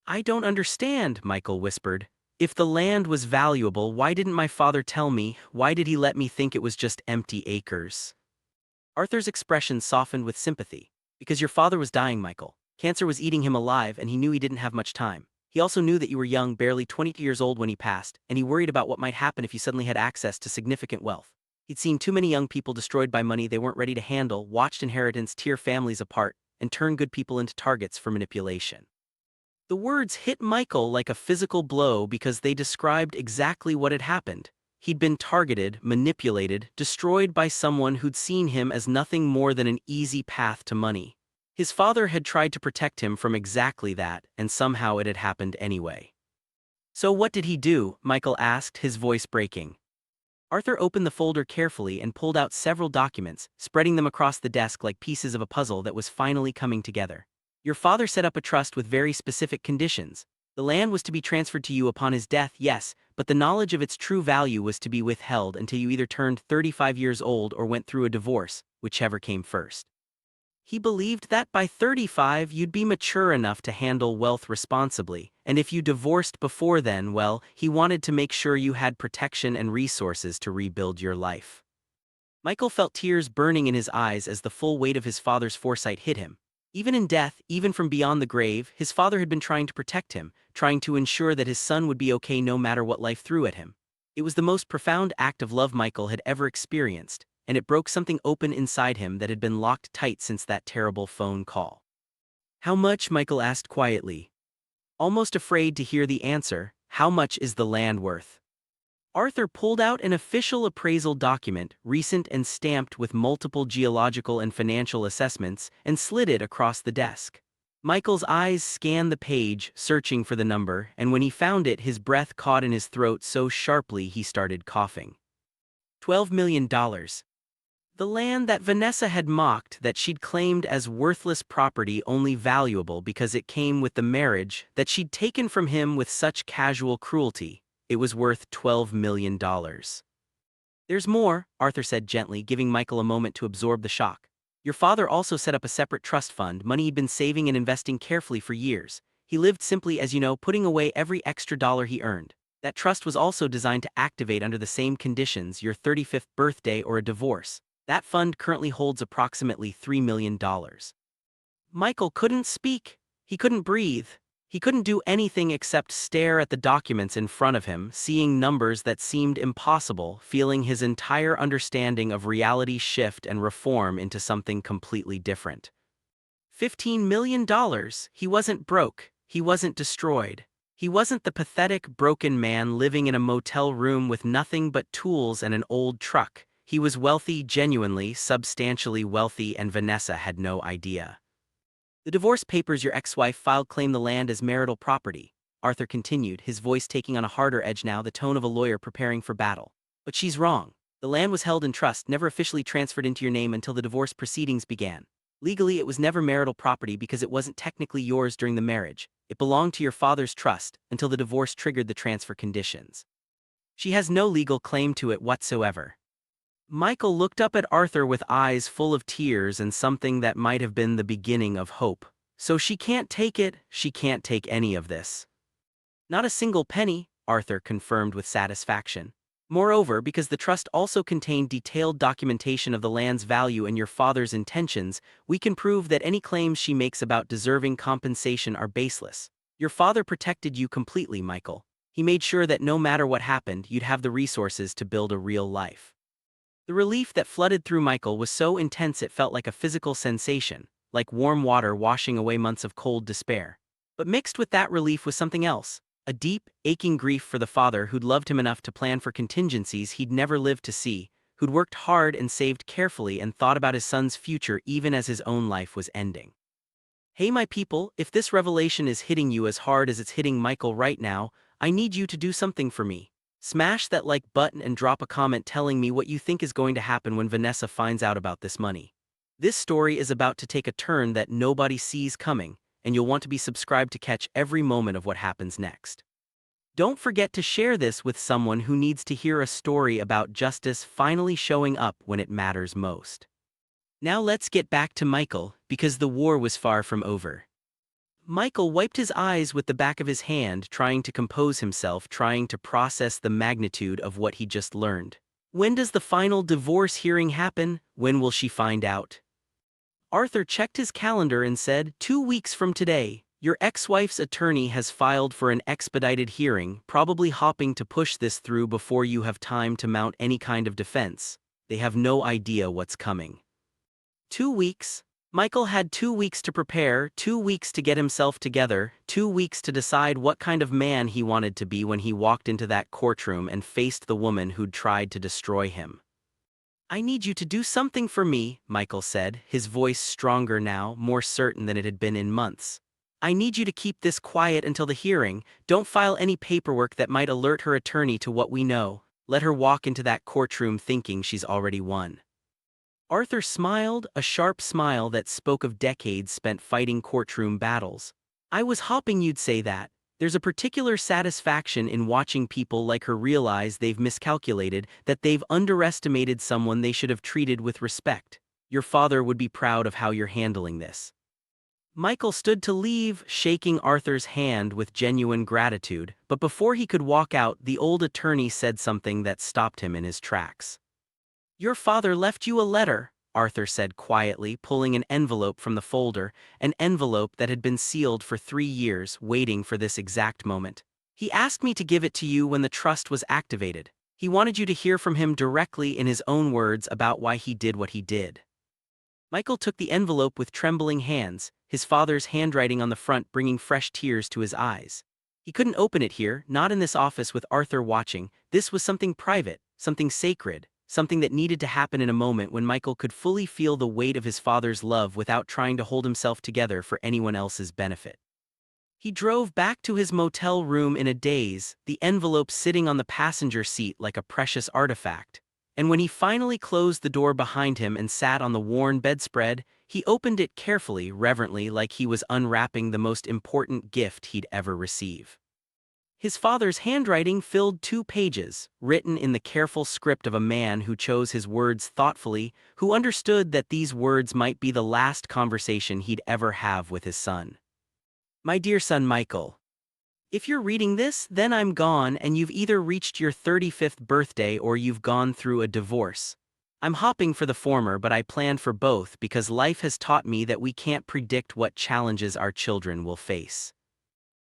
"I don't understand," Michael whispered. "If the land was valuable, why didn't my father tell me? Why did he let me think it was just empty acres?" Arthur's expression softened with sympathy. "Because your father was dying, Michael. Cancer was eating him alive, and he knew he didn't have much time. He also knew that you were young, barely 20 years old when he passed, and he worried about what might happen if you suddenly had access to significant wealth. He'd seen too many young people destroyed by money they weren't ready to handle, watched inheritance tear families apart, and turn good people into targets for manipulation." The words hit Michael like a physical blow because they described exactly what had happened. He'd been targeted, manipulated, destroyed by someone who'd seen him as nothing more than an easy path to money. His father had tried to protect him from exactly that, and somehow it had happened anyway. "So what did he do?" Michael asked, his voice breaking. Arthur opened the folder carefully and pulled out several documents, spreading them across the desk like pieces of a puzzle that was finally coming together. "Your father set up a trust with very specific conditions. The land was to be transferred to you upon his death, yes, but the knowledge of its true value was to be withheld until you either turned 35 years old or went through a divorce, whichever came first." He believed that by 35 you'd be mature enough to handle wealth responsibly, and if you divorced before then, well, he wanted to make sure you had protection and resources to rebuild your life. Michael felt tears burning in his eyes as the full weight of his father's foresight hit him. Even in death, even from beyond the grave, his father had been trying to protect him, trying to ensure that his son would be okay no matter what life threw at him. It was the most profound act of love Michael had ever experienced, and it broke something open inside him that had been locked tight since that terrible phone call. "How much?" Michael asked quietly. Almost afraid to hear the answer, "How much is the land worth?" Arthur pulled out an official appraisal document, recent and stamped with multiple geological and financial assessments, and slid it across the desk. Michael's eyes scanned the page, searching for the number, and when he found it, his breath caught in his throat so sharply he started coughing. $12 million. The land that Vanessa had mocked, that she'd claimed as worthless property only valuable because it came with the marriage, that she'd taken from him with such casual cruelty, it was worth $12 million. "There's more," Arthur said gently, giving Michael a moment to absorb the shock. "Your father also set up a separate trust fund, money he'd been saving and investing carefully for years. He lived simply, as you know, putting away every extra dollar he earned. That trust was also designed to activate under the same conditions, your 35th birthday or a divorce. That fund currently holds approximately $3 million. Michael couldn't speak. He couldn't breathe. He couldn't do anything except stare at the documents in front of him, seeing numbers that seemed impossible, feeling his entire understanding of reality shift and reform into something completely different. $15 million. He wasn't broke. He wasn't destroyed. He wasn't the pathetic, broken man living in a motel room with nothing but tools and an old truck. He was wealthy, genuinely, substantially wealthy, and Vanessa had no idea. "The divorce papers your ex-wife filed claim the land as marital property," Arthur continued, his voice taking on a harder edge now, the tone of a lawyer preparing for battle. "But she's wrong. The land was held in trust, never officially transferred into your name until the divorce proceedings began. Legally, it was never marital property because it wasn't technically yours during the marriage. It belonged to your father's trust until the divorce triggered the transfer conditions. She has no legal claim to it whatsoever." Michael looked up at Arthur with eyes full of tears and something that might have been the beginning of hope. "So she can't take it, she can't take any of this." "Not a single penny," Arthur confirmed with satisfaction. "Moreover, because the trust also contained detailed documentation of the land's value and your father's intentions, we can prove that any claims she makes about deserving compensation are baseless. Your father protected you completely, Michael. He made sure that no matter what happened, you'd have the resources to build a real life." The relief that flooded through Michael was so intense it felt like a physical sensation, like warm water washing away months of cold despair. But mixed with that relief was something else, a deep, aching grief for the father who'd loved him enough to plan for contingencies he'd never lived to see, who'd worked hard and saved carefully and thought about his son's future even as his own life was ending. "Hey my people, if this revelation is hitting you as hard as it's hitting Michael right now, I need you to do something for me. Smash that like button and drop a comment telling me what you think is going to happen when Vanessa finds out about this money. This story is about to take a turn that nobody sees coming, and you'll want to be subscribed to catch every moment of what happens next. Don't forget to share this with someone who needs to hear a story about justice finally showing up when it matters most." Now let's get back to Michael, because the war was far from over. Michael wiped his eyes with the back of his hand, trying to compose himself, trying to process the magnitude of what he just learned. When does the final divorce hearing happen? When will she find out? Arthur checked his calendar and said, 2 weeks from today. Your ex-wife's attorney has filed for an expedited hearing, probably hoping to push this through before you have time to mount any kind of defense. They have no idea what's coming. 2 weeks? Michael had 2 weeks to prepare, 2 weeks to get himself together, 2 weeks to decide what kind of man he wanted to be when he walked into that courtroom and faced the woman who'd tried to destroy him. "I need you to do something for me," Michael said, his voice stronger now, more certain than it had been in months. "I need you to keep this quiet until the hearing. Don't file any paperwork that might alert her attorney to what we know. Let her walk into that courtroom thinking she's already won." Arthur smiled, a sharp smile that spoke of decades spent fighting courtroom battles. "I was hoping you'd say that. There's a particular satisfaction in watching people like her realize they've miscalculated, that they've underestimated someone they should have treated with respect. Your father would be proud of how you're handling this." Michael stood to leave, shaking Arthur's hand with genuine gratitude, but before he could walk out, the old attorney said something that stopped him in his tracks. "Your father left you a letter," Arthur said quietly, pulling an envelope from the folder, an envelope that had been sealed for 3 years, waiting for this exact moment. "He asked me to give it to you when the trust was activated. He wanted you to hear from him directly in his own words about why he did what he did." Michael took the envelope with trembling hands, his father's handwriting on the front bringing fresh tears to his eyes. He couldn't open it here, not in this office with Arthur watching. This was something private, something sacred, something that needed to happen in a moment when Michael could fully feel the weight of his father's love without trying to hold himself together for anyone else's benefit. He drove back to his motel room in a daze, the envelope sitting on the passenger seat like a precious artifact. And when he finally closed the door behind him and sat on the worn bedspread, he opened it carefully, reverently, like he was unwrapping the most important gift he'd ever receive. His father's handwriting filled 2 pages, written in the careful script of a man who chose his words thoughtfully, who understood that these words might be the last conversation he'd ever have with his son. "My dear son Michael, if you're reading this, then I'm gone and you've either reached your 35th birthday or you've gone through a divorce. I'm hoping for the former, but I planned for both because life has taught me that we can't predict what challenges our children will face.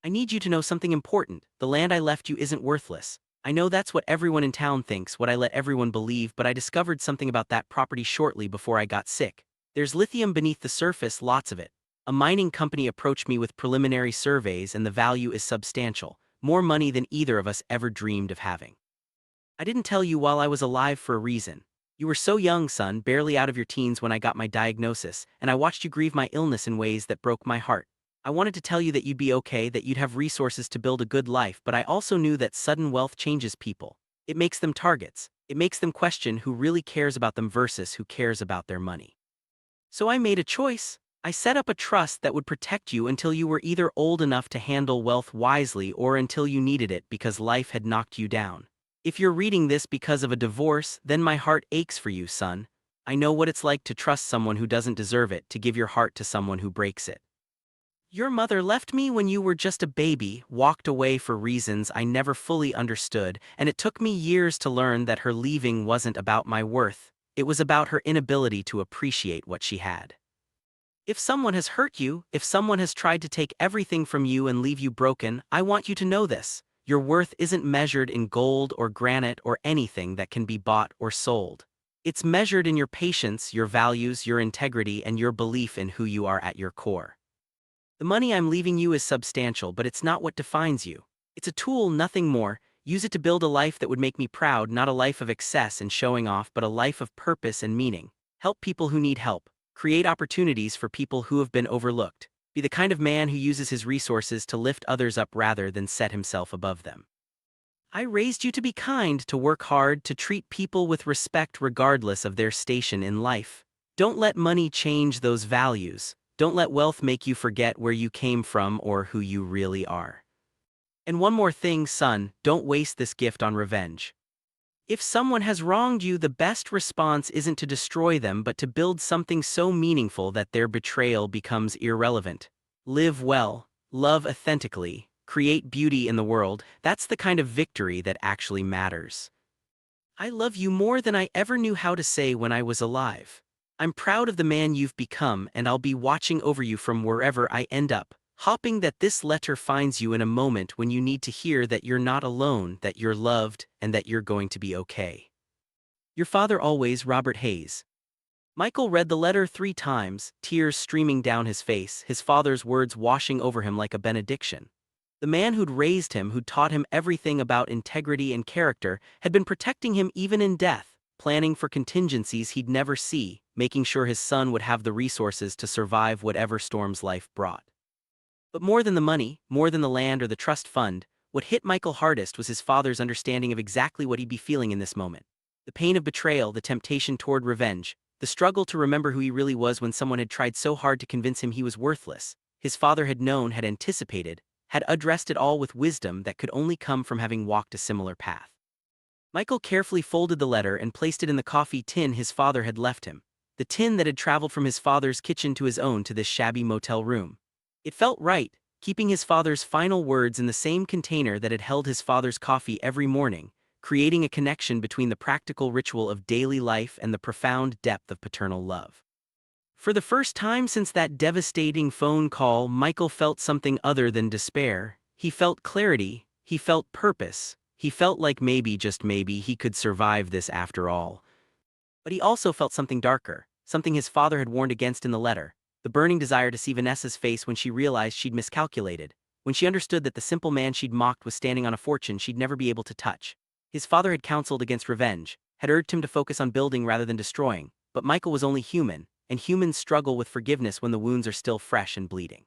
I need you to know something important. The land I left you isn't worthless. I know that's what everyone in town thinks, what I let everyone believe, but I discovered something about that property shortly before I got sick. There's lithium beneath the surface, lots of it. A mining company approached me with preliminary surveys and the value is substantial, more money than either of us ever dreamed of having. I didn't tell you while I was alive for a reason. You were so young, son, barely out of your teens when I got my diagnosis, and I watched you grieve my illness in ways that broke my heart. I wanted to tell you that you'd be okay, that you'd have resources to build a good life, but I also knew that sudden wealth changes people. It makes them targets. It makes them question who really cares about them versus who cares about their money. So I made a choice. I set up a trust that would protect you until you were either old enough to handle wealth wisely or until you needed it because life had knocked you down. If you're reading this because of a divorce, then my heart aches for you, son. I know what it's like to trust someone who doesn't deserve it, to give your heart to someone who breaks it. Your mother left me when you were just a baby, walked away for reasons I never fully understood, and it took me years to learn that her leaving wasn't about my worth. It was about her inability to appreciate what she had. If someone has hurt you, if someone has tried to take everything from you and leave you broken, I want you to know this. Your worth isn't measured in gold or granite or anything that can be bought or sold. It's measured in your patience, your values, your integrity, and your belief in who you are at your core. The money I'm leaving you is substantial, but it's not what defines you. It's a tool, nothing more. Use it to build a life that would make me proud, not a life of excess and showing off, but a life of purpose and meaning. Help people who need help. Create opportunities for people who have been overlooked. Be the kind of man who uses his resources to lift others up rather than set himself above them. I raised you to be kind, to work hard, to treat people with respect regardless of their station in life. Don't let money change those values. Don't let wealth make you forget where you came from or who you really are. And one more thing, son, don't waste this gift on revenge. If someone has wronged you, the best response isn't to destroy them but to build something so meaningful that their betrayal becomes irrelevant. Live well, love authentically, create beauty in the world. That's the kind of victory that actually matters. I love you more than I ever knew how to say when I was alive. I'm proud of the man you've become, and I'll be watching over you from wherever I end up, hoping that this letter finds you in a moment when you need to hear that you're not alone, that you're loved, and that you're going to be okay. Your father always, Robert Hayes. Michael read the letter 3 times, tears streaming down his face, his father's words washing over him like a benediction. The man who'd raised him, who'd taught him everything about integrity and character, had been protecting him even in death, planning for contingencies he'd never see, making sure his son would have the resources to survive whatever storms life brought. But more than the money, more than the land or the trust fund, what hit Michael hardest was his father's understanding of exactly what he'd be feeling in this moment. The pain of betrayal, the temptation toward revenge, the struggle to remember who he really was when someone had tried so hard to convince him he was worthless. His father had known, had anticipated, had addressed it all with wisdom that could only come from having walked a similar path. Michael carefully folded the letter and placed it in the coffee tin his father had left him. the tin that had traveled from his father's kitchen to his own to this shabby motel room. It felt right, keeping his father's final words in the same container that had held his father's coffee every morning, creating a connection between the practical ritual of daily life and the profound depth of paternal love. For the first time since that devastating phone call, Michael felt something other than despair. He felt clarity, he felt purpose, he felt like maybe, just maybe, he could survive this after all. But he also felt something darker, something his father had warned against in the letter, the burning desire to see Vanessa's face when she realized she'd miscalculated, when she understood that the simple man she'd mocked was standing on a fortune she'd never be able to touch. His father had counseled against revenge, had urged him to focus on building rather than destroying, but Michael was only human, and humans struggle with forgiveness when the wounds are still fresh and bleeding.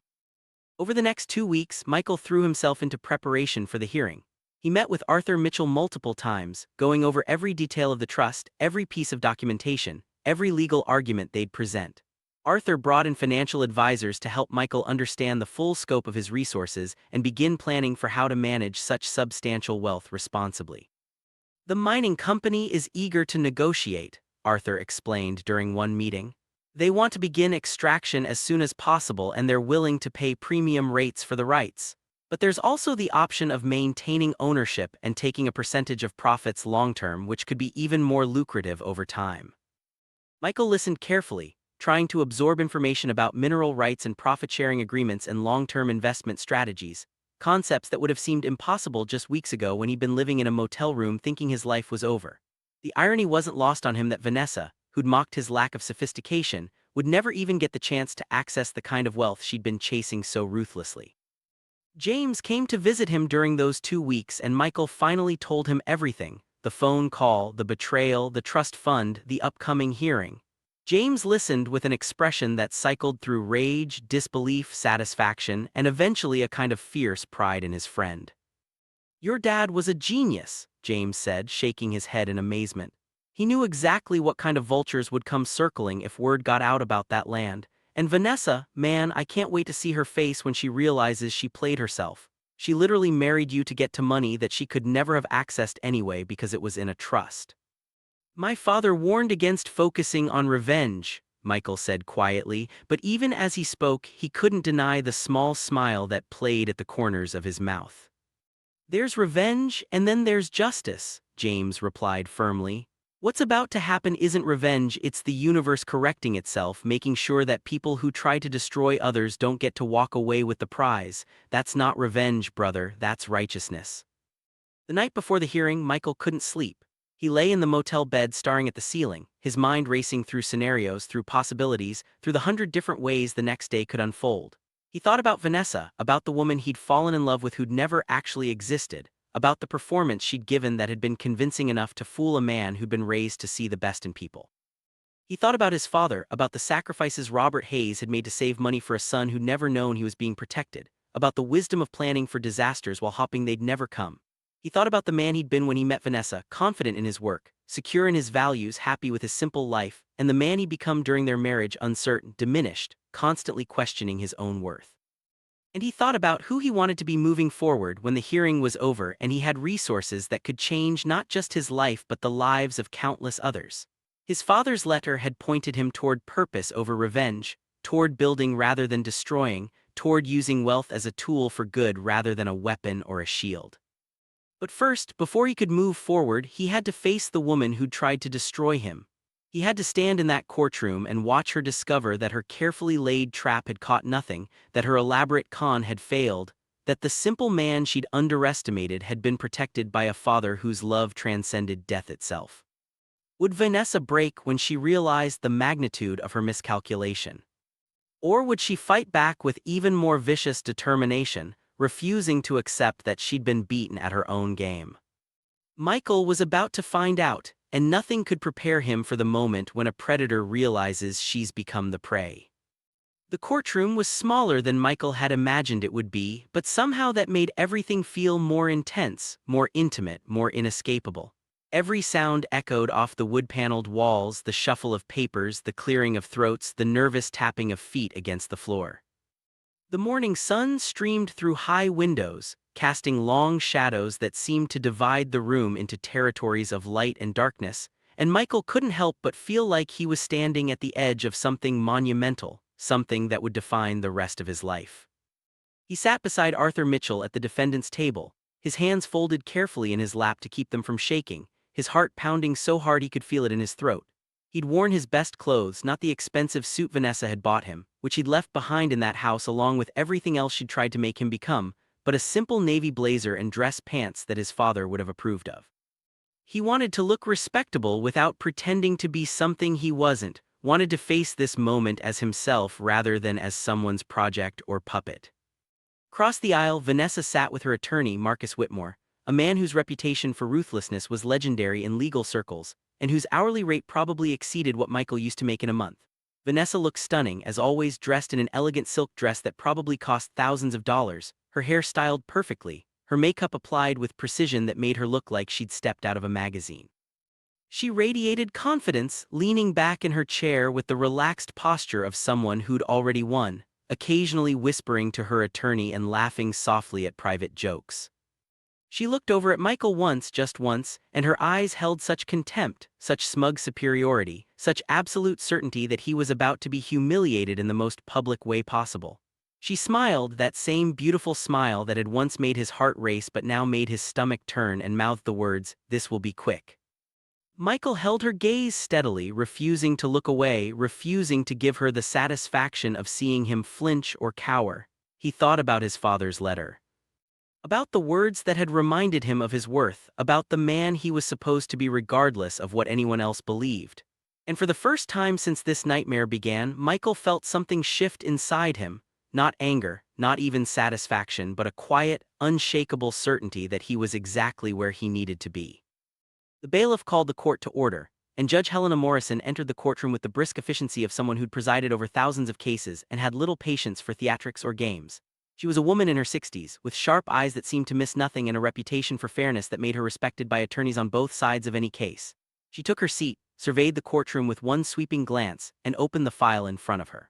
Over the next 2 weeks, Michael threw himself into preparation for the hearing. He met with Arthur Mitchell multiple times, going over every detail of the trust, every piece of documentation, every legal argument they'd present. Arthur brought in financial advisors to help Michael understand the full scope of his resources and begin planning for how to manage such substantial wealth responsibly. The mining company is eager to negotiate, Arthur explained during one meeting. They want to begin extraction as soon as possible and they're willing to pay premium rates for the rights. But there's also the option of maintaining ownership and taking a percentage of profits long-term, which could be even more lucrative over time. Michael listened carefully, trying to absorb information about mineral rights and profit-sharing agreements and long-term investment strategies, concepts that would have seemed impossible just weeks ago when he'd been living in a motel room thinking his life was over. The irony wasn't lost on him that Vanessa, who'd mocked his lack of sophistication, would never even get the chance to access the kind of wealth she'd been chasing so ruthlessly. James came to visit him during those 2 weeks and Michael finally told him everything: the phone call, the betrayal, the trust fund, the upcoming hearing. James listened with an expression that cycled through rage, disbelief, satisfaction, and eventually a kind of fierce pride in his friend. "Your dad was a genius," James said, shaking his head in amazement. He knew exactly what kind of vultures would come circling if word got out about that land. And Vanessa, man, I can't wait to see her face when she realizes she played herself. She literally married you to get to money that she could never have accessed anyway because it was in a trust. "My father warned against focusing on revenge," Michael said quietly, but even as he spoke, he couldn't deny the small smile that played at the corners of his mouth. "There's revenge, and then there's justice," James replied firmly. "What's about to happen isn't revenge, it's the universe correcting itself, making sure that people who try to destroy others don't get to walk away with the prize. That's not revenge, brother, that's righteousness." The night before the hearing, Michael couldn't sleep. He lay in the motel bed staring at the ceiling, his mind racing through scenarios, through possibilities, through the 100 different ways the next day could unfold. He thought about Vanessa, about the woman he'd fallen in love with who'd never actually existed, about the performance she'd given that had been convincing enough to fool a man who'd been raised to see the best in people. He thought about his father, about the sacrifices Robert Hayes had made to save money for a son who'd never known he was being protected, about the wisdom of planning for disasters while hoping they'd never come. He thought about the man he'd been when he met Vanessa, confident in his work, secure in his values, happy with his simple life, and the man he'd become during their marriage, uncertain, diminished, constantly questioning his own worth. And he thought about who he wanted to be moving forward when the hearing was over and he had resources that could change not just his life but the lives of countless others. His father's letter had pointed him toward purpose over revenge, toward building rather than destroying, toward using wealth as a tool for good rather than a weapon or a shield. But first, before he could move forward, he had to face the woman who'd tried to destroy him. He had to stand in that courtroom and watch her discover that her carefully laid trap had caught nothing, that her elaborate con had failed, that the simple man she'd underestimated had been protected by a father whose love transcended death itself. Would Vanessa break when she realized the magnitude of her miscalculation? Or would she fight back with even more vicious determination, refusing to accept that she'd been beaten at her own game? Michael was about to find out, and nothing could prepare him for the moment when a predator realizes she's become the prey. The courtroom was smaller than Michael had imagined it would be, but somehow that made everything feel more intense, more intimate, more inescapable. Every sound echoed off the wood-paneled walls, the shuffle of papers, the clearing of throats, the nervous tapping of feet against the floor. The morning sun streamed through high windows, casting long shadows that seemed to divide the room into territories of light and darkness, and Michael couldn't help but feel like he was standing at the edge of something monumental, something that would define the rest of his life. He sat beside Arthur Mitchell at the defendant's table, his hands folded carefully in his lap to keep them from shaking, his heart pounding so hard he could feel it in his throat. He'd worn his best clothes, not the expensive suit Vanessa had bought him, which he'd left behind in that house along with everything else she'd tried to make him become, but a simple navy blazer and dress pants that his father would have approved of. He wanted to look respectable without pretending to be something he wasn't, wanted to face this moment as himself rather than as someone's project or puppet. Across the aisle, Vanessa sat with her attorney, Marcus Whitmore, a man whose reputation for ruthlessness was legendary in legal circles, and whose hourly rate probably exceeded what Michael used to make in a month. Vanessa looked stunning, as always dressed in an elegant silk dress that probably cost thousands of dollars, her hair styled perfectly, her makeup applied with precision that made her look like she'd stepped out of a magazine. She radiated confidence, leaning back in her chair with the relaxed posture of someone who'd already won, occasionally whispering to her attorney and laughing softly at private jokes. She looked over at Michael once, just once, and her eyes held such contempt, such smug superiority, such absolute certainty that he was about to be humiliated in the most public way possible. She smiled, that same beautiful smile that had once made his heart race but now made his stomach turn, and mouthed the words, "This will be quick." Michael held her gaze steadily, refusing to look away, refusing to give her the satisfaction of seeing him flinch or cower. He thought about his father's letter. About the words that had reminded him of his worth, about the man he was supposed to be regardless of what anyone else believed. And for the first time since this nightmare began, Michael felt something shift inside him, not anger, not even satisfaction, but a quiet, unshakable certainty that he was exactly where he needed to be. The bailiff called the court to order, and Judge Helena Morrison entered the courtroom with the brisk efficiency of someone who'd presided over thousands of cases and had little patience for theatrics or games. She was a woman in her 60s, with sharp eyes that seemed to miss nothing and a reputation for fairness that made her respected by attorneys on both sides of any case. She took her seat, surveyed the courtroom with one sweeping glance, and opened the file in front of her.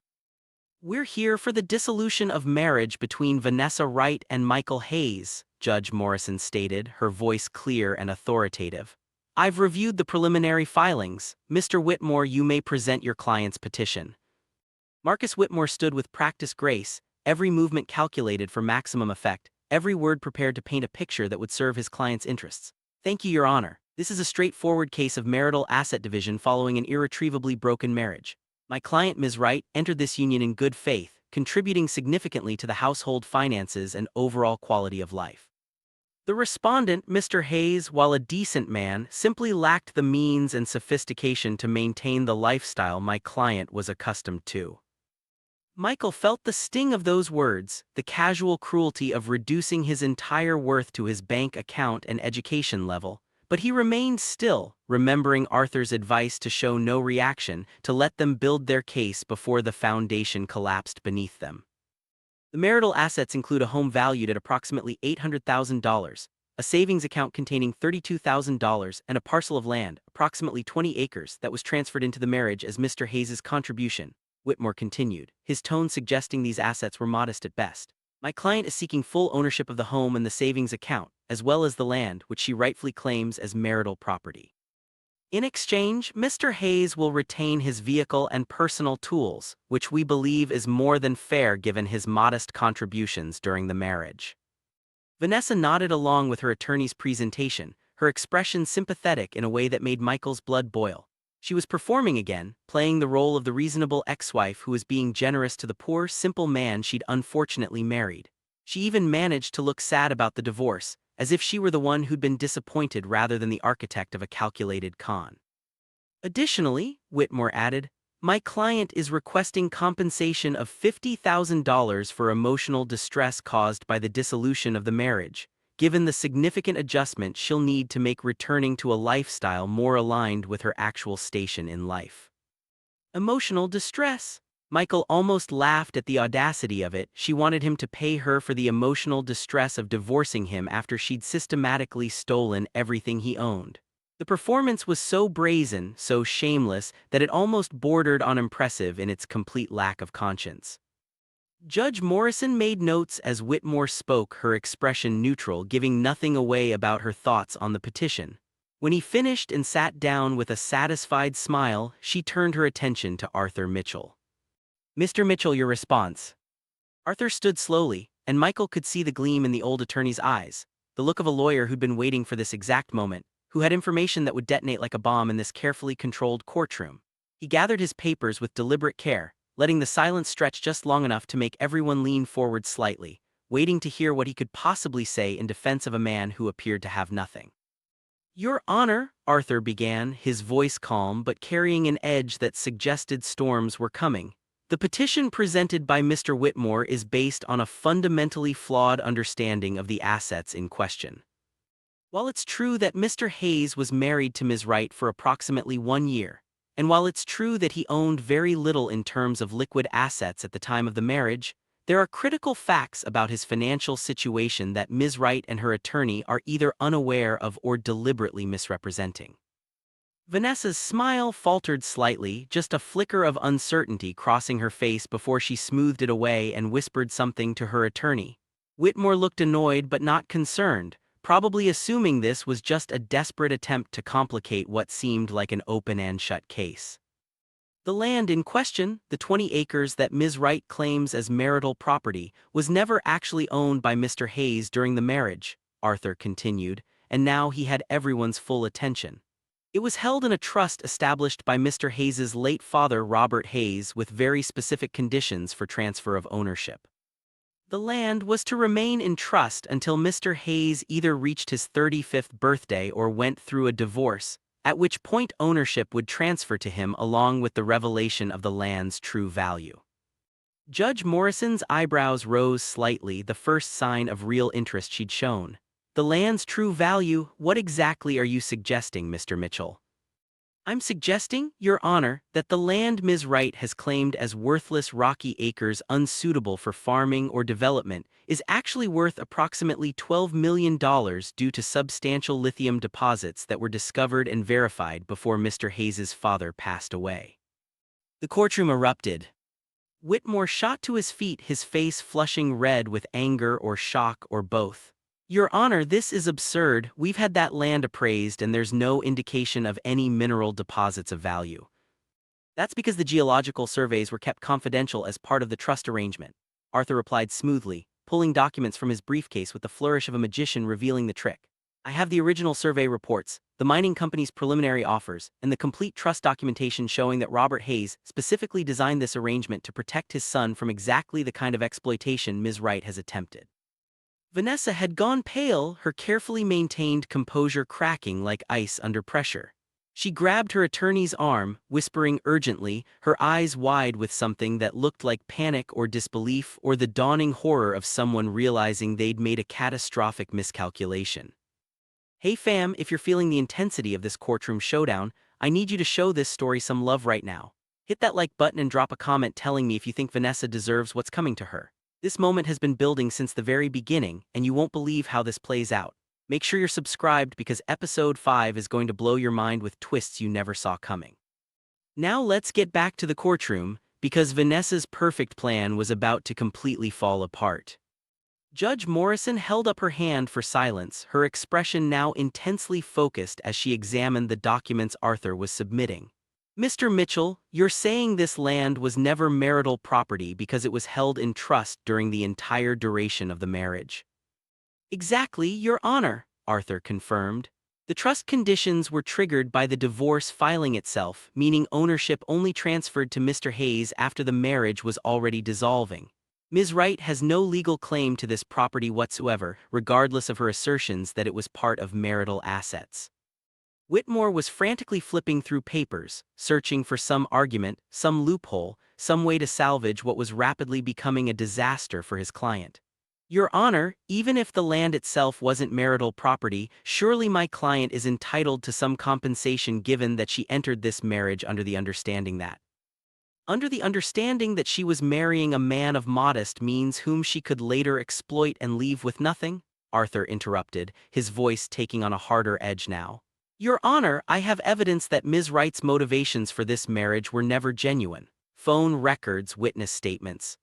"We're here for the dissolution of marriage between Vanessa Wright and Michael Hayes," Judge Morrison stated, her voice clear and authoritative. "I've reviewed the preliminary filings. Mr. Whitmore, you may present your client's petition." Marcus Whitmore stood with practiced grace, every movement calculated for maximum effect, every word prepared to paint a picture that would serve his client's interests. "Thank you, Your Honor. This is a straightforward case of marital asset division following an irretrievably broken marriage. My client, Ms. Wright, entered this union in good faith, contributing significantly to the household finances and overall quality of life. The respondent, Mr. Hayes, while a decent man, simply lacked the means and sophistication to maintain the lifestyle my client was accustomed to." Michael felt the sting of those words, the casual cruelty of reducing his entire worth to his bank account and education level, but he remained still, remembering Arthur's advice to show no reaction, to let them build their case before the foundation collapsed beneath them. The marital assets include a home valued at approximately $800,000, a savings account containing $32,000, and a parcel of land, approximately 20 acres, that was transferred into the marriage as Mr. Hayes's contribution, Whitmore continued, his tone suggesting these assets were modest at best. "My client is seeking full ownership of the home and the savings account, as well as the land, which she rightfully claims as marital property. In exchange, Mr. Hayes will retain his vehicle and personal tools, which we believe is more than fair given his modest contributions during the marriage." Vanessa nodded along with her attorney's presentation, her expression sympathetic in a way that made Michael's blood boil. She was performing again, playing the role of the reasonable ex-wife who was being generous to the poor, simple man she'd unfortunately married. She even managed to look sad about the divorce, as if she were the one who'd been disappointed rather than the architect of a calculated con. "Additionally," Whitmore added, "my client is requesting compensation of $50,000 for emotional distress caused by the dissolution of the marriage, given the significant adjustment she'll need to make returning to a lifestyle more aligned with her actual station in life." Emotional distress? Michael almost laughed at the audacity of it. She wanted him to pay her for the emotional distress of divorcing him after she'd systematically stolen everything he owned. The performance was so brazen, so shameless, that it almost bordered on impressive in its complete lack of conscience. Judge Morrison made notes as Whitmore spoke, her expression neutral, giving nothing away about her thoughts on the petition. When he finished and sat down with a satisfied smile, she turned her attention to Arthur Mitchell. "Mr. Mitchell, your response." Arthur stood slowly, and Michael could see the gleam in the old attorney's eyes, the look of a lawyer who'd been waiting for this exact moment, who had information that would detonate like a bomb in this carefully controlled courtroom. He gathered his papers with deliberate care, letting the silence stretch just long enough to make everyone lean forward slightly, waiting to hear what he could possibly say in defense of a man who appeared to have nothing. "Your Honor," Arthur began, his voice calm but carrying an edge that suggested storms were coming. "The petition presented by Mr. Whitmore is based on a fundamentally flawed understanding of the assets in question. While it's true that Mr. Hayes was married to Ms. Wright for approximately 1 year, and while it's true that he owned very little in terms of liquid assets at the time of the marriage, there are critical facts about his financial situation that Ms. Wright and her attorney are either unaware of or deliberately misrepresenting." Vanessa's smile faltered slightly, just a flicker of uncertainty crossing her face before she smoothed it away and whispered something to her attorney. Whitmore looked annoyed but not concerned, probably assuming this was just a desperate attempt to complicate what seemed like an open and shut case. "The land in question, the 20 acres that Ms. Wright claims as marital property, was never actually owned by Mr. Hayes during the marriage," Arthur continued, and now he had everyone's full attention. "It was held in a trust established by Mr. Hayes's late father, Robert Hayes, with very specific conditions for transfer of ownership. The land was to remain in trust until Mr. Hayes either reached his 35th birthday or went through a divorce, at which point ownership would transfer to him along with the revelation of the land's true value." Judge Morrison's eyebrows rose slightly, the first sign of real interest she'd shown. "The land's true value, what exactly are you suggesting, Mr. Mitchell?" "I'm suggesting, Your Honor, that the land Ms. Wright has claimed as worthless rocky acres unsuitable for farming or development is actually worth approximately $12 million due to substantial lithium deposits that were discovered and verified before Mr. Hayes's father passed away." The courtroom erupted. Whitmore shot to his feet, his face flushing red with anger or shock or both. "Your Honor, this is absurd. We've had that land appraised and there's no indication of any mineral deposits of value." "That's because the geological surveys were kept confidential as part of the trust arrangement," Arthur replied smoothly, pulling documents from his briefcase with the flourish of a magician revealing the trick. "I have the original survey reports, the mining company's preliminary offers, and the complete trust documentation showing that Robert Hayes specifically designed this arrangement to protect his son from exactly the kind of exploitation Ms. Wright has attempted." Vanessa had gone pale, her carefully maintained composure cracking like ice under pressure. She grabbed her attorney's arm, whispering urgently, her eyes wide with something that looked like panic or disbelief or the dawning horror of someone realizing they'd made a catastrophic miscalculation. "Hey fam, if you're feeling the intensity of this courtroom showdown, I need you to show this story some love right now. Hit that like button and drop a comment telling me if you think Vanessa deserves what's coming to her. This moment has been building since the very beginning, and you won't believe how this plays out. Make sure you're subscribed because episode 5 is going to blow your mind with twists you never saw coming." Now let's get back to the courtroom, because Vanessa's perfect plan was about to completely fall apart. Judge Morrison held up her hand for silence, her expression now intensely focused as she examined the documents Arthur was submitting. "Mr. Mitchell, you're saying this land was never marital property because it was held in trust during the entire duration of the marriage." "Exactly, Your Honor," Arthur confirmed. "The trust conditions were triggered by the divorce filing itself, meaning ownership only transferred to Mr. Hayes after the marriage was already dissolving. Ms. Wright has no legal claim to this property whatsoever, regardless of her assertions that it was part of marital assets." Whitmore was frantically flipping through papers, searching for some argument, some loophole, some way to salvage what was rapidly becoming a disaster for his client. "Your Honor, even if the land itself wasn't marital property, surely my client is entitled to some compensation given that she entered this marriage under the understanding that she was marrying a man of modest means whom she could later exploit and leave with nothing?" Arthur interrupted, his voice taking on a harder edge now. "Your Honor, I have evidence that Ms. Wright's motivations for this marriage were never genuine. Phone records, witness statements,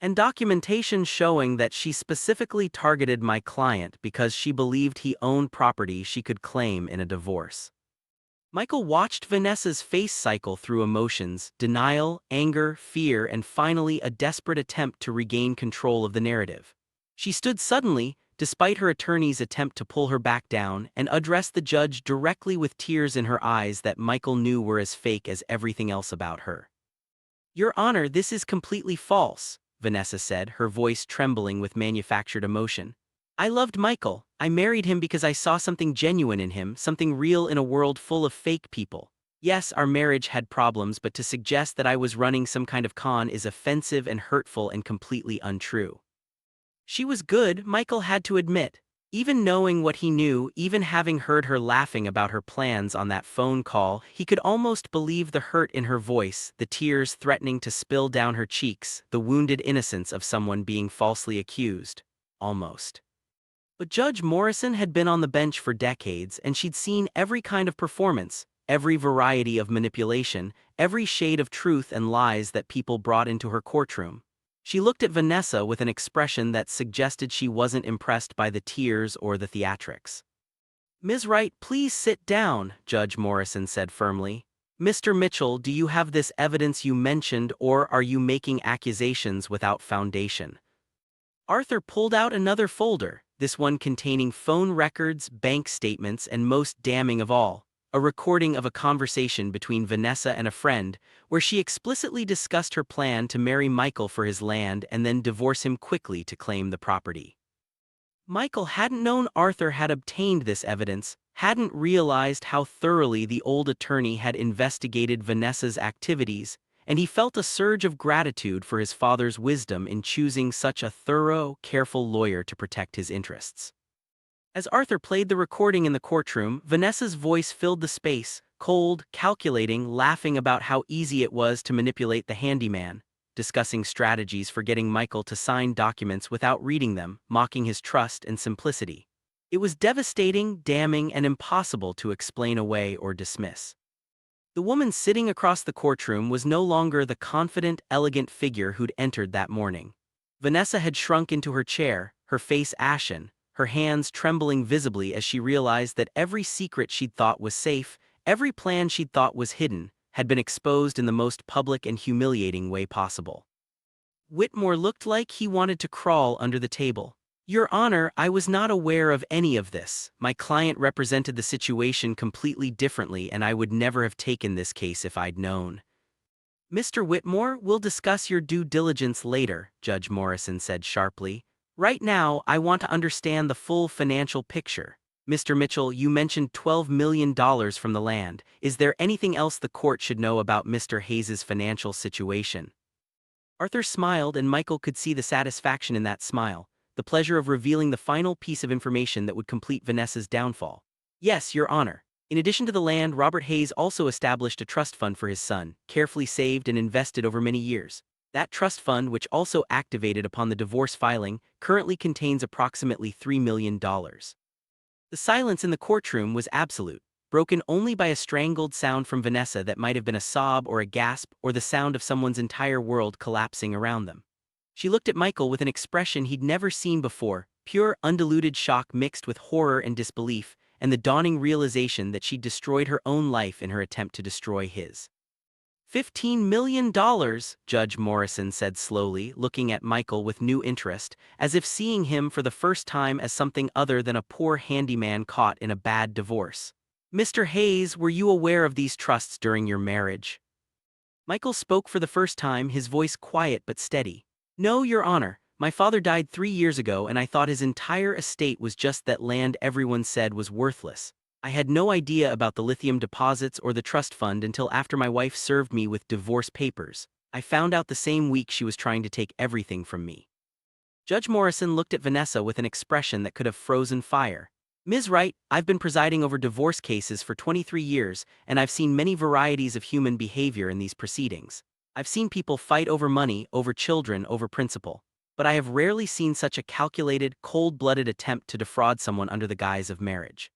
and documentation showing that she specifically targeted my client because she believed he owned property she could claim in a divorce. Michael watched Vanessa's face cycle through emotions: denial, anger, fear, and finally a desperate attempt to regain control of the narrative. She stood suddenly, despite her attorney's attempt to pull her back down, and addressed the judge directly with tears in her eyes that Michael knew were as fake as everything else about her. "Your Honor, this is completely false," Vanessa said, her voice trembling with manufactured emotion. "I loved Michael. I married him because I saw something genuine in him, something real in a world full of fake people. Yes, our marriage had problems, but to suggest that I was running some kind of con is offensive and hurtful and completely untrue." She was good, Michael had to admit. Even knowing what he knew, even having heard her laughing about her plans on that phone call, he could almost believe the hurt in her voice, the tears threatening to spill down her cheeks, the wounded innocence of someone being falsely accused. Almost. But Judge Morrison had been on the bench for decades, and she'd seen every kind of performance, every variety of manipulation, every shade of truth and lies that people brought into her courtroom. She looked at Vanessa with an expression that suggested she wasn't impressed by the tears or the theatrics. "Ms. Wright, please sit down," Judge Morrison said firmly. "Mr. Mitchell, do you have this evidence you mentioned, or are you making accusations without foundation?" Arthur pulled out another folder, this one containing phone records, bank statements, and most damning of all, a recording of a conversation between Vanessa and a friend, where she explicitly discussed her plan to marry Michael for his land and then divorce him quickly to claim the property. Michael hadn't known Arthur had obtained this evidence, hadn't realized how thoroughly the old attorney had investigated Vanessa's activities, and he felt a surge of gratitude for his father's wisdom in choosing such a thorough, careful lawyer to protect his interests. As Arthur played the recording in the courtroom, Vanessa's voice filled the space, cold, calculating, laughing about how easy it was to manipulate the handyman, discussing strategies for getting Michael to sign documents without reading them, mocking his trust and simplicity. It was devastating, damning, and impossible to explain away or dismiss. The woman sitting across the courtroom was no longer the confident, elegant figure who'd entered that morning. Vanessa had shrunk into her chair, her face ashen, her hands trembling visibly as she realized that every secret she'd thought was safe, every plan she'd thought was hidden, had been exposed in the most public and humiliating way possible. Whitmore looked like he wanted to crawl under the table. "Your Honor, I was not aware of any of this. My client represented the situation completely differently, and I would never have taken this case if I'd known." "Mr. Whitmore, we'll discuss your due diligence later," Judge Morrison said sharply. "Right now, I want to understand the full financial picture. Mr. Mitchell, you mentioned $12 million from the land. Is there anything else the court should know about Mr. Hayes's financial situation?" Arthur smiled, and Michael could see the satisfaction in that smile, the pleasure of revealing the final piece of information that would complete Vanessa's downfall. "Yes, Your Honor. In addition to the land, Robert Hayes also established a trust fund for his son, carefully saved and invested over many years. That trust fund, which also activated upon the divorce filing, currently contains approximately $3 million. The silence in the courtroom was absolute, broken only by a strangled sound from Vanessa that might have been a sob or a gasp or the sound of someone's entire world collapsing around them. She looked at Michael with an expression he'd never seen before, pure, undiluted shock mixed with horror and disbelief, and the dawning realization that she'd destroyed her own life in her attempt to destroy his. $15 million, Judge Morrison said slowly, looking at Michael with new interest, as if seeing him for the first time as something other than a poor handyman caught in a bad divorce. "Mr. Hayes, were you aware of these trusts during your marriage?" Michael spoke for the first time, his voice quiet but steady. "No, Your Honor. My father died 3 years ago, and I thought his entire estate was just that land everyone said was worthless. I had no idea about the lithium deposits or the trust fund until after my wife served me with divorce papers. I found out the same week she was trying to take everything from me." Judge Morrison looked at Vanessa with an expression that could have frozen fire. "Ms. Wright, I've been presiding over divorce cases for 23 years, and I've seen many varieties of human behavior in these proceedings. I've seen people fight over money, over children, over principle. But I have rarely seen such a calculated, cold-blooded attempt to defraud someone under the guise of marriage.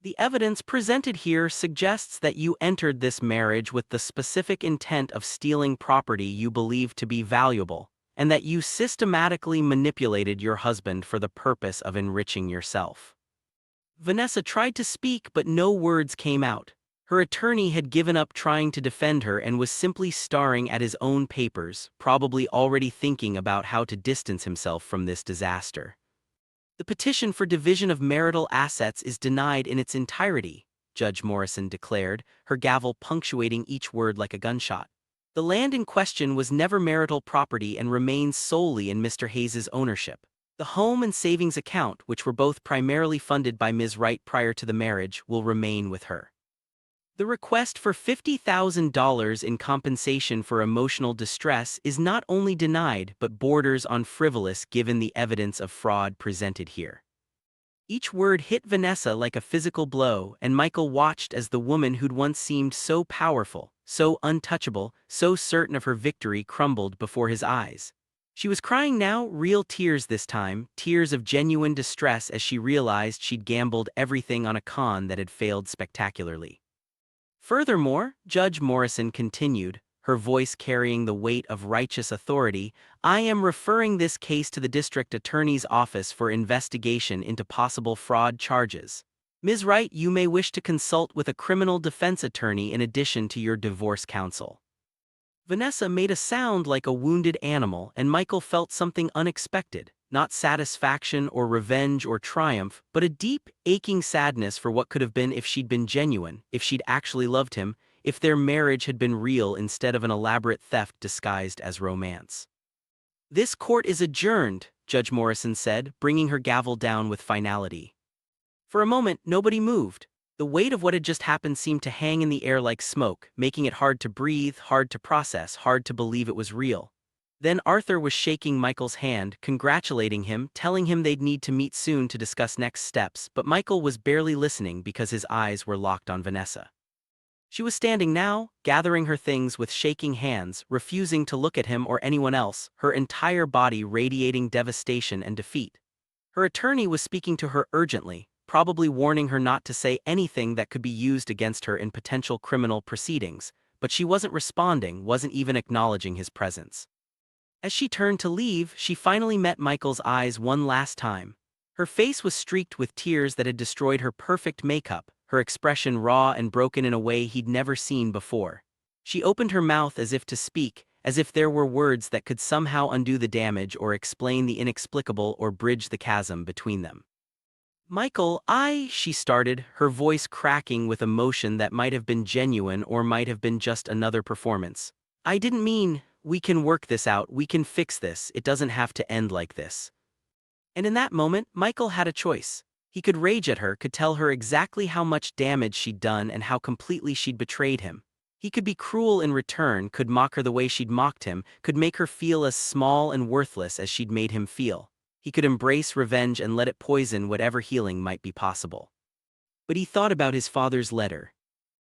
The evidence presented here suggests that you entered this marriage with the specific intent of stealing property you believe to be valuable, and that you systematically manipulated your husband for the purpose of enriching yourself. Vanessa tried to speak, but no words came out. Her attorney had given up trying to defend her and was simply staring at his own papers, probably already thinking about how to distance himself from this disaster. The petition for division of marital assets is denied in its entirety, Judge Morrison declared, her gavel punctuating each word like a gunshot. The land in question was never marital property and remains solely in Mr. Hayes's ownership. The home and savings account, which were both primarily funded by Ms. Wright prior to the marriage, will remain with her. The request for $50,000 in compensation for emotional distress is not only denied but borders on frivolous given the evidence of fraud presented here. Each word hit Vanessa like a physical blow, and Michael watched as the woman who'd once seemed so powerful, so untouchable, so certain of her victory crumbled before his eyes. She was crying now, real tears this time, tears of genuine distress as she realized she'd gambled everything on a con that had failed spectacularly. Furthermore, Judge Morrison continued, her voice carrying the weight of righteous authority, I am referring this case to the district attorney's office for investigation into possible fraud charges. Ms. Wright, you may wish to consult with a criminal defense attorney in addition to your divorce counsel. Vanessa made a sound like a wounded animal, and Michael felt something unexpected. Not satisfaction or revenge or triumph, but a deep, aching sadness for what could have been if she'd been genuine, if she'd actually loved him, if their marriage had been real instead of an elaborate theft disguised as romance. This court is adjourned, Judge Morrison said, bringing her gavel down with finality. For a moment, nobody moved. The weight of what had just happened seemed to hang in the air like smoke, making it hard to breathe, hard to process, hard to believe it was real. Then Arthur was shaking Michael's hand, congratulating him, telling him they'd need to meet soon to discuss next steps, but Michael was barely listening because his eyes were locked on Vanessa. She was standing now, gathering her things with shaking hands, refusing to look at him or anyone else, her entire body radiating devastation and defeat. Her attorney was speaking to her urgently, probably warning her not to say anything that could be used against her in potential criminal proceedings, but she wasn't responding, wasn't even acknowledging his presence. As she turned to leave, she finally met Michael's eyes one last time. Her face was streaked with tears that had destroyed her perfect makeup, her expression raw and broken in a way he'd never seen before. She opened her mouth as if to speak, as if there were words that could somehow undo the damage or explain the inexplicable or bridge the chasm between them. Michael, she started, her voice cracking with emotion that might have been genuine or might have been just another performance. I didn't mean, we can work this out, we can fix this, it doesn't have to end like this. And in that moment, Michael had a choice. He could rage at her, could tell her exactly how much damage she'd done and how completely she'd betrayed him. He could be cruel in return, could mock her the way she'd mocked him, could make her feel as small and worthless as she'd made him feel. He could embrace revenge and let it poison whatever healing might be possible. But he thought about his father's letter.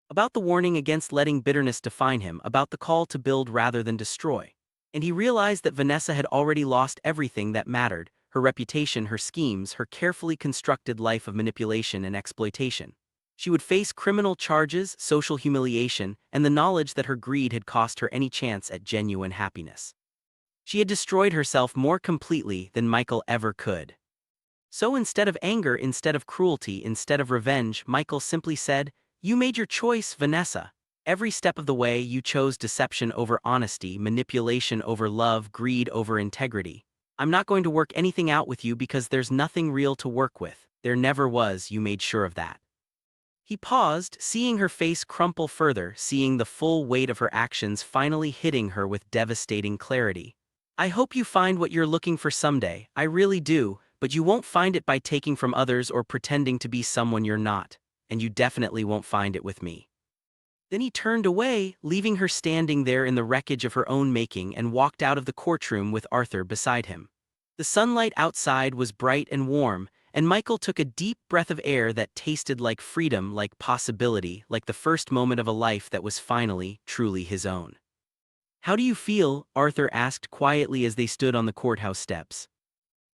About the warning against letting bitterness define him, about the call to build rather than destroy. And he realized that Vanessa had already lost everything that mattered, her reputation, her schemes, her carefully constructed life of manipulation and exploitation. She would face criminal charges, social humiliation, and the knowledge that her greed had cost her any chance at genuine happiness. She had destroyed herself more completely than Michael ever could. So instead of anger, instead of cruelty, instead of revenge, Michael simply said, You made your choice, Vanessa. Every step of the way you chose deception over honesty, manipulation over love, greed over integrity. I'm not going to work anything out with you because there's nothing real to work with. There never was, you made sure of that. He paused, seeing her face crumple further, seeing the full weight of her actions finally hitting her with devastating clarity. I hope you find what you're looking for someday, I really do, but you won't find it by taking from others or pretending to be someone you're not, and you definitely won't find it with me. Then he turned away, leaving her standing there in the wreckage of her own making, and walked out of the courtroom with Arthur beside him. The sunlight outside was bright and warm, and Michael took a deep breath of air that tasted like freedom, like possibility, like the first moment of a life that was finally, truly his own. How do you feel? Arthur asked quietly as they stood on the courthouse steps.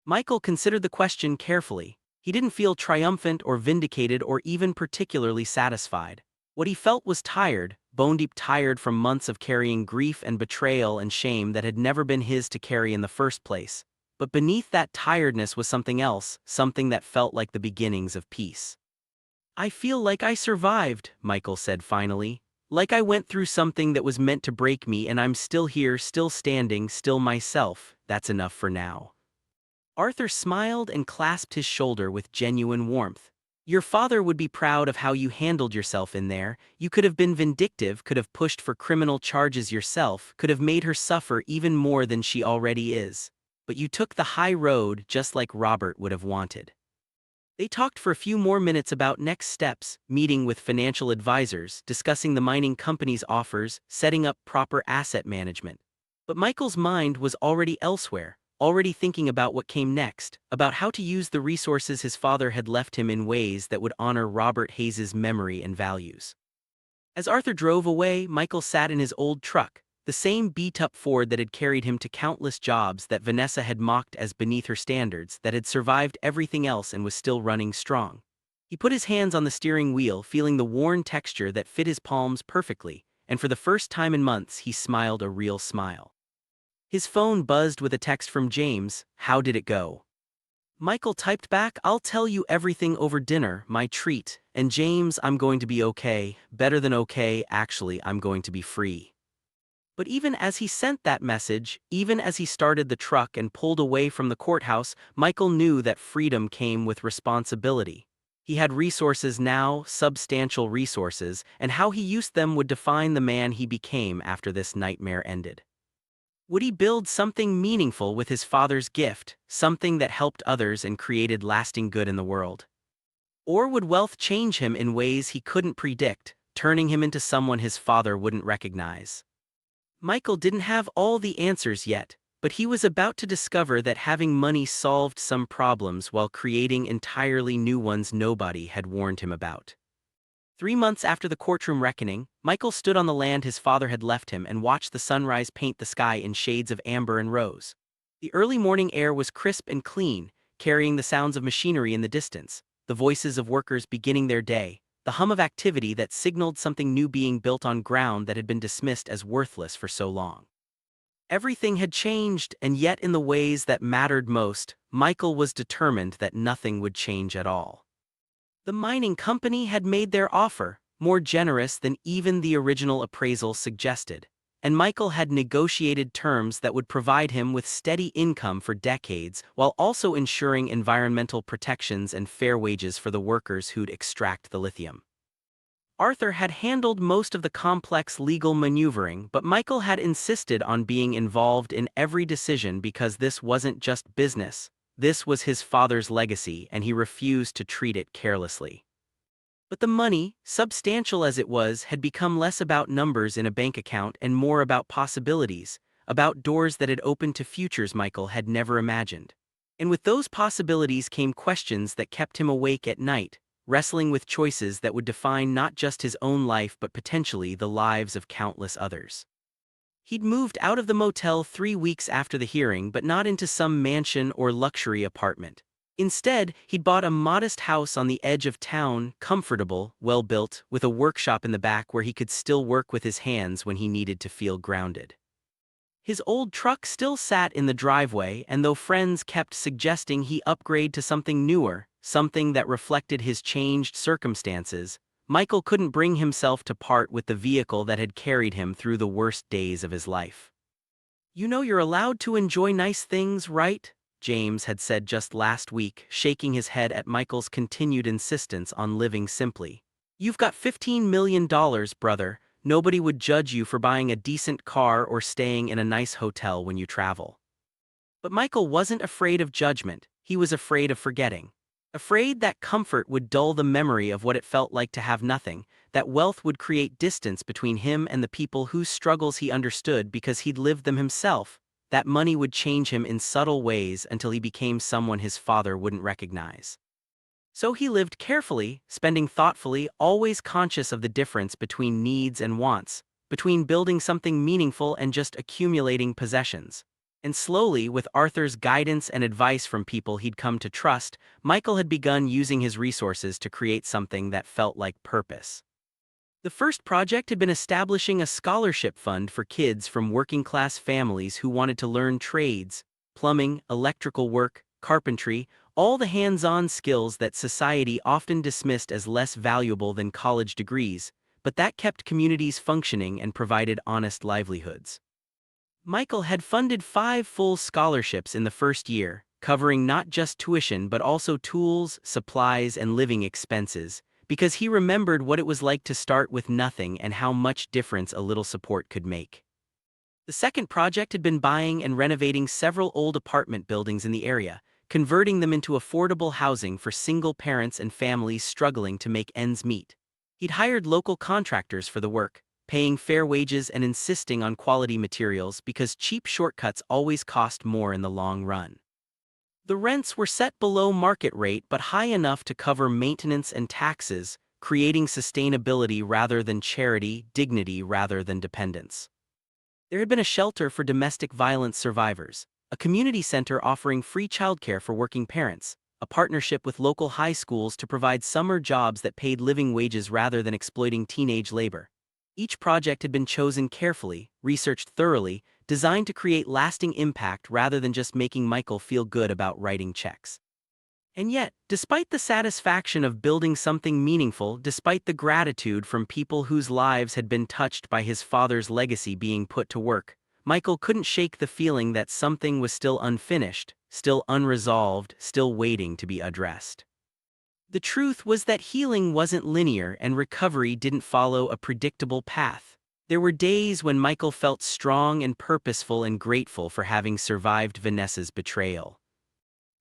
Michael considered the question carefully. He didn't feel triumphant or vindicated or even particularly satisfied. What he felt was tired, bone-deep tired from months of carrying grief and betrayal and shame that had never been his to carry in the first place. But beneath that tiredness was something else, something that felt like the beginnings of peace. "I feel like I survived," Michael said finally. "Like I went through something that was meant to break me and I'm still here, still standing, still myself. That's enough for now." Arthur smiled and clasped his shoulder with genuine warmth. "Your father would be proud of how you handled yourself in there. You could have been vindictive, could have pushed for criminal charges yourself, could have made her suffer even more than she already is. But you took the high road just like Robert would have wanted." They talked for a few more minutes about next steps, meeting with financial advisors, discussing the mining company's offers, setting up proper asset management. But Michael's mind was already elsewhere, already thinking about what came next, about how to use the resources his father had left him in ways that would honor Robert Hayes's memory and values. As Arthur drove away, Michael sat in his old truck, the same beat-up Ford that had carried him to countless jobs that Vanessa had mocked as beneath her standards, that had survived everything else and was still running strong. He put his hands on the steering wheel, feeling the worn texture that fit his palms perfectly, and for the first time in months he smiled a real smile. His phone buzzed with a text from James. "How did it go?" Michael typed back, "I'll tell you everything over dinner, my treat." And James, "I'm going to be okay, better than okay, actually, I'm going to be free." But even as he sent that message, even as he started the truck and pulled away from the courthouse, Michael knew that freedom came with responsibility. He had resources now, substantial resources, and how he used them would define the man he became after this nightmare ended. Would he build something meaningful with his father's gift, something that helped others and created lasting good in the world? Or would wealth change him in ways he couldn't predict, turning him into someone his father wouldn't recognize? Michael didn't have all the answers yet, but he was about to discover that having money solved some problems while creating entirely new ones nobody had warned him about. 3 months after the courtroom reckoning, Michael stood on the land his father had left him and watched the sunrise paint the sky in shades of amber and rose. The early morning air was crisp and clean, carrying the sounds of machinery in the distance, the voices of workers beginning their day, the hum of activity that signaled something new being built on ground that had been dismissed as worthless for so long. Everything had changed, and yet in the ways that mattered most, Michael was determined that nothing would change at all. The mining company had made their offer, more generous than even the original appraisal suggested, and Michael had negotiated terms that would provide him with steady income for decades while also ensuring environmental protections and fair wages for the workers who'd extract the lithium. Arthur had handled most of the complex legal maneuvering, but Michael had insisted on being involved in every decision because this wasn't just business. This was his father's legacy, and he refused to treat it carelessly. But the money, substantial as it was, had become less about numbers in a bank account and more about possibilities, about doors that had opened to futures Michael had never imagined. And with those possibilities came questions that kept him awake at night, wrestling with choices that would define not just his own life but potentially the lives of countless others. He'd moved out of the motel 3 weeks after the hearing, but not into some mansion or luxury apartment. Instead, he'd bought a modest house on the edge of town, comfortable, well-built, with a workshop in the back where he could still work with his hands when he needed to feel grounded. His old truck still sat in the driveway, and though friends kept suggesting he upgrade to something newer, something that reflected his changed circumstances, Michael couldn't bring himself to part with the vehicle that had carried him through the worst days of his life. "You know you're allowed to enjoy nice things, right?" James had said just last week, shaking his head at Michael's continued insistence on living simply. "You've got $15 million, brother. Nobody would judge you for buying a decent car or staying in a nice hotel when you travel." But Michael wasn't afraid of judgment, he was afraid of forgetting. Afraid that comfort would dull the memory of what it felt like to have nothing, that wealth would create distance between him and the people whose struggles he understood because he'd lived them himself, that money would change him in subtle ways until he became someone his father wouldn't recognize. So he lived carefully, spending thoughtfully, always conscious of the difference between needs and wants, between building something meaningful and just accumulating possessions. And slowly, with Arthur's guidance and advice from people he'd come to trust, Michael had begun using his resources to create something that felt like purpose. The first project had been establishing a scholarship fund for kids from working-class families who wanted to learn trades, plumbing, electrical work, carpentry, all the hands-on skills that society often dismissed as less valuable than college degrees, but that kept communities functioning and provided honest livelihoods. Michael had funded 5 full scholarships in the first year, covering not just tuition but also tools, supplies, and living expenses, because he remembered what it was like to start with nothing and how much difference a little support could make. The second project had been buying and renovating several old apartment buildings in the area, converting them into affordable housing for single parents and families struggling to make ends meet. He'd hired local contractors for the work, paying fair wages and insisting on quality materials because cheap shortcuts always cost more in the long run. The rents were set below market rate but high enough to cover maintenance and taxes, creating sustainability rather than charity, dignity rather than dependence. There had been a shelter for domestic violence survivors, a community center offering free childcare for working parents, a partnership with local high schools to provide summer jobs that paid living wages rather than exploiting teenage labor. Each project had been chosen carefully, researched thoroughly, designed to create lasting impact rather than just making Michael feel good about writing checks. And yet, despite the satisfaction of building something meaningful, despite the gratitude from people whose lives had been touched by his father's legacy being put to work, Michael couldn't shake the feeling that something was still unfinished, still unresolved, still waiting to be addressed. The truth was that healing wasn't linear and recovery didn't follow a predictable path. There were days when Michael felt strong and purposeful and grateful for having survived Vanessa's betrayal.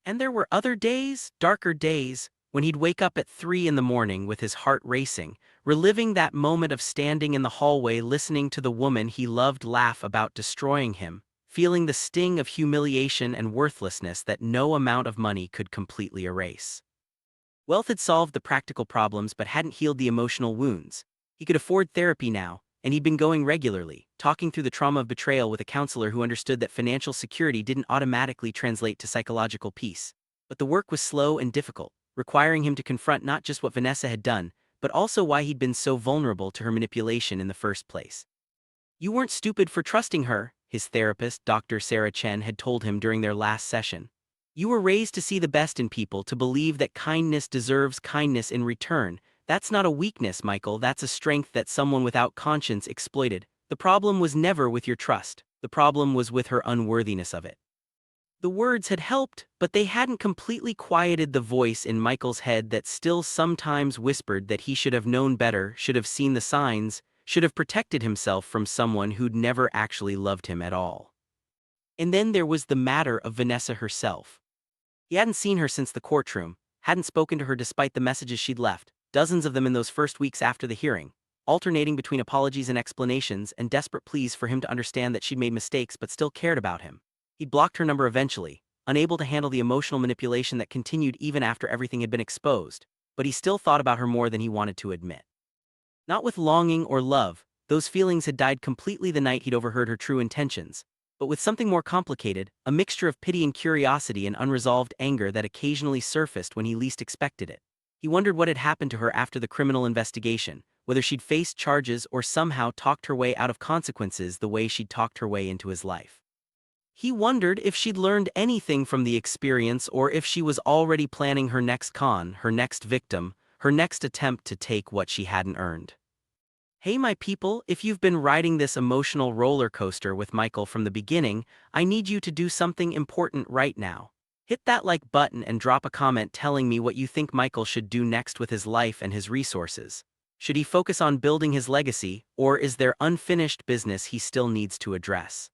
And there were other days, darker days, when he'd wake up at 3 in the morning with his heart racing, reliving that moment of standing in the hallway listening to the woman he loved laugh about destroying him, feeling the sting of humiliation and worthlessness that no amount of money could completely erase. Wealth had solved the practical problems but hadn't healed the emotional wounds. He could afford therapy now, and he'd been going regularly, talking through the trauma of betrayal with a counselor who understood that financial security didn't automatically translate to psychological peace. But the work was slow and difficult, requiring him to confront not just what Vanessa had done, but also why he'd been so vulnerable to her manipulation in the first place. "You weren't stupid for trusting her," his therapist, Dr. Sarah Chen, had told him during their last session. "You were raised to see the best in people, to believe that kindness deserves kindness in return. That's not a weakness, Michael, that's a strength that someone without conscience exploited. The problem was never with your trust. The problem was with her unworthiness of it." The words had helped, but they hadn't completely quieted the voice in Michael's head that still sometimes whispered that he should have known better, should have seen the signs, should have protected himself from someone who'd never actually loved him at all. And then there was the matter of Vanessa herself. He hadn't seen her since the courtroom, hadn't spoken to her despite the messages she'd left, dozens of them in those first weeks after the hearing, alternating between apologies and explanations and desperate pleas for him to understand that she'd made mistakes but still cared about him. He'd blocked her number eventually, unable to handle the emotional manipulation that continued even after everything had been exposed, but he still thought about her more than he wanted to admit. Not with longing or love, those feelings had died completely the night he'd overheard her true intentions, but with something more complicated, a mixture of pity and curiosity and unresolved anger that occasionally surfaced when he least expected it. He wondered what had happened to her after the criminal investigation, whether she'd faced charges or somehow talked her way out of consequences the way she'd talked her way into his life. He wondered if she'd learned anything from the experience or if she was already planning her next con, her next victim, her next attempt to take what she hadn't earned. Hey my people, if you've been riding this emotional roller coaster with Michael from the beginning, I need you to do something important right now. Hit that like button and drop a comment telling me what you think Michael should do next with his life and his resources. Should he focus on building his legacy, or is there unfinished business he still needs to address?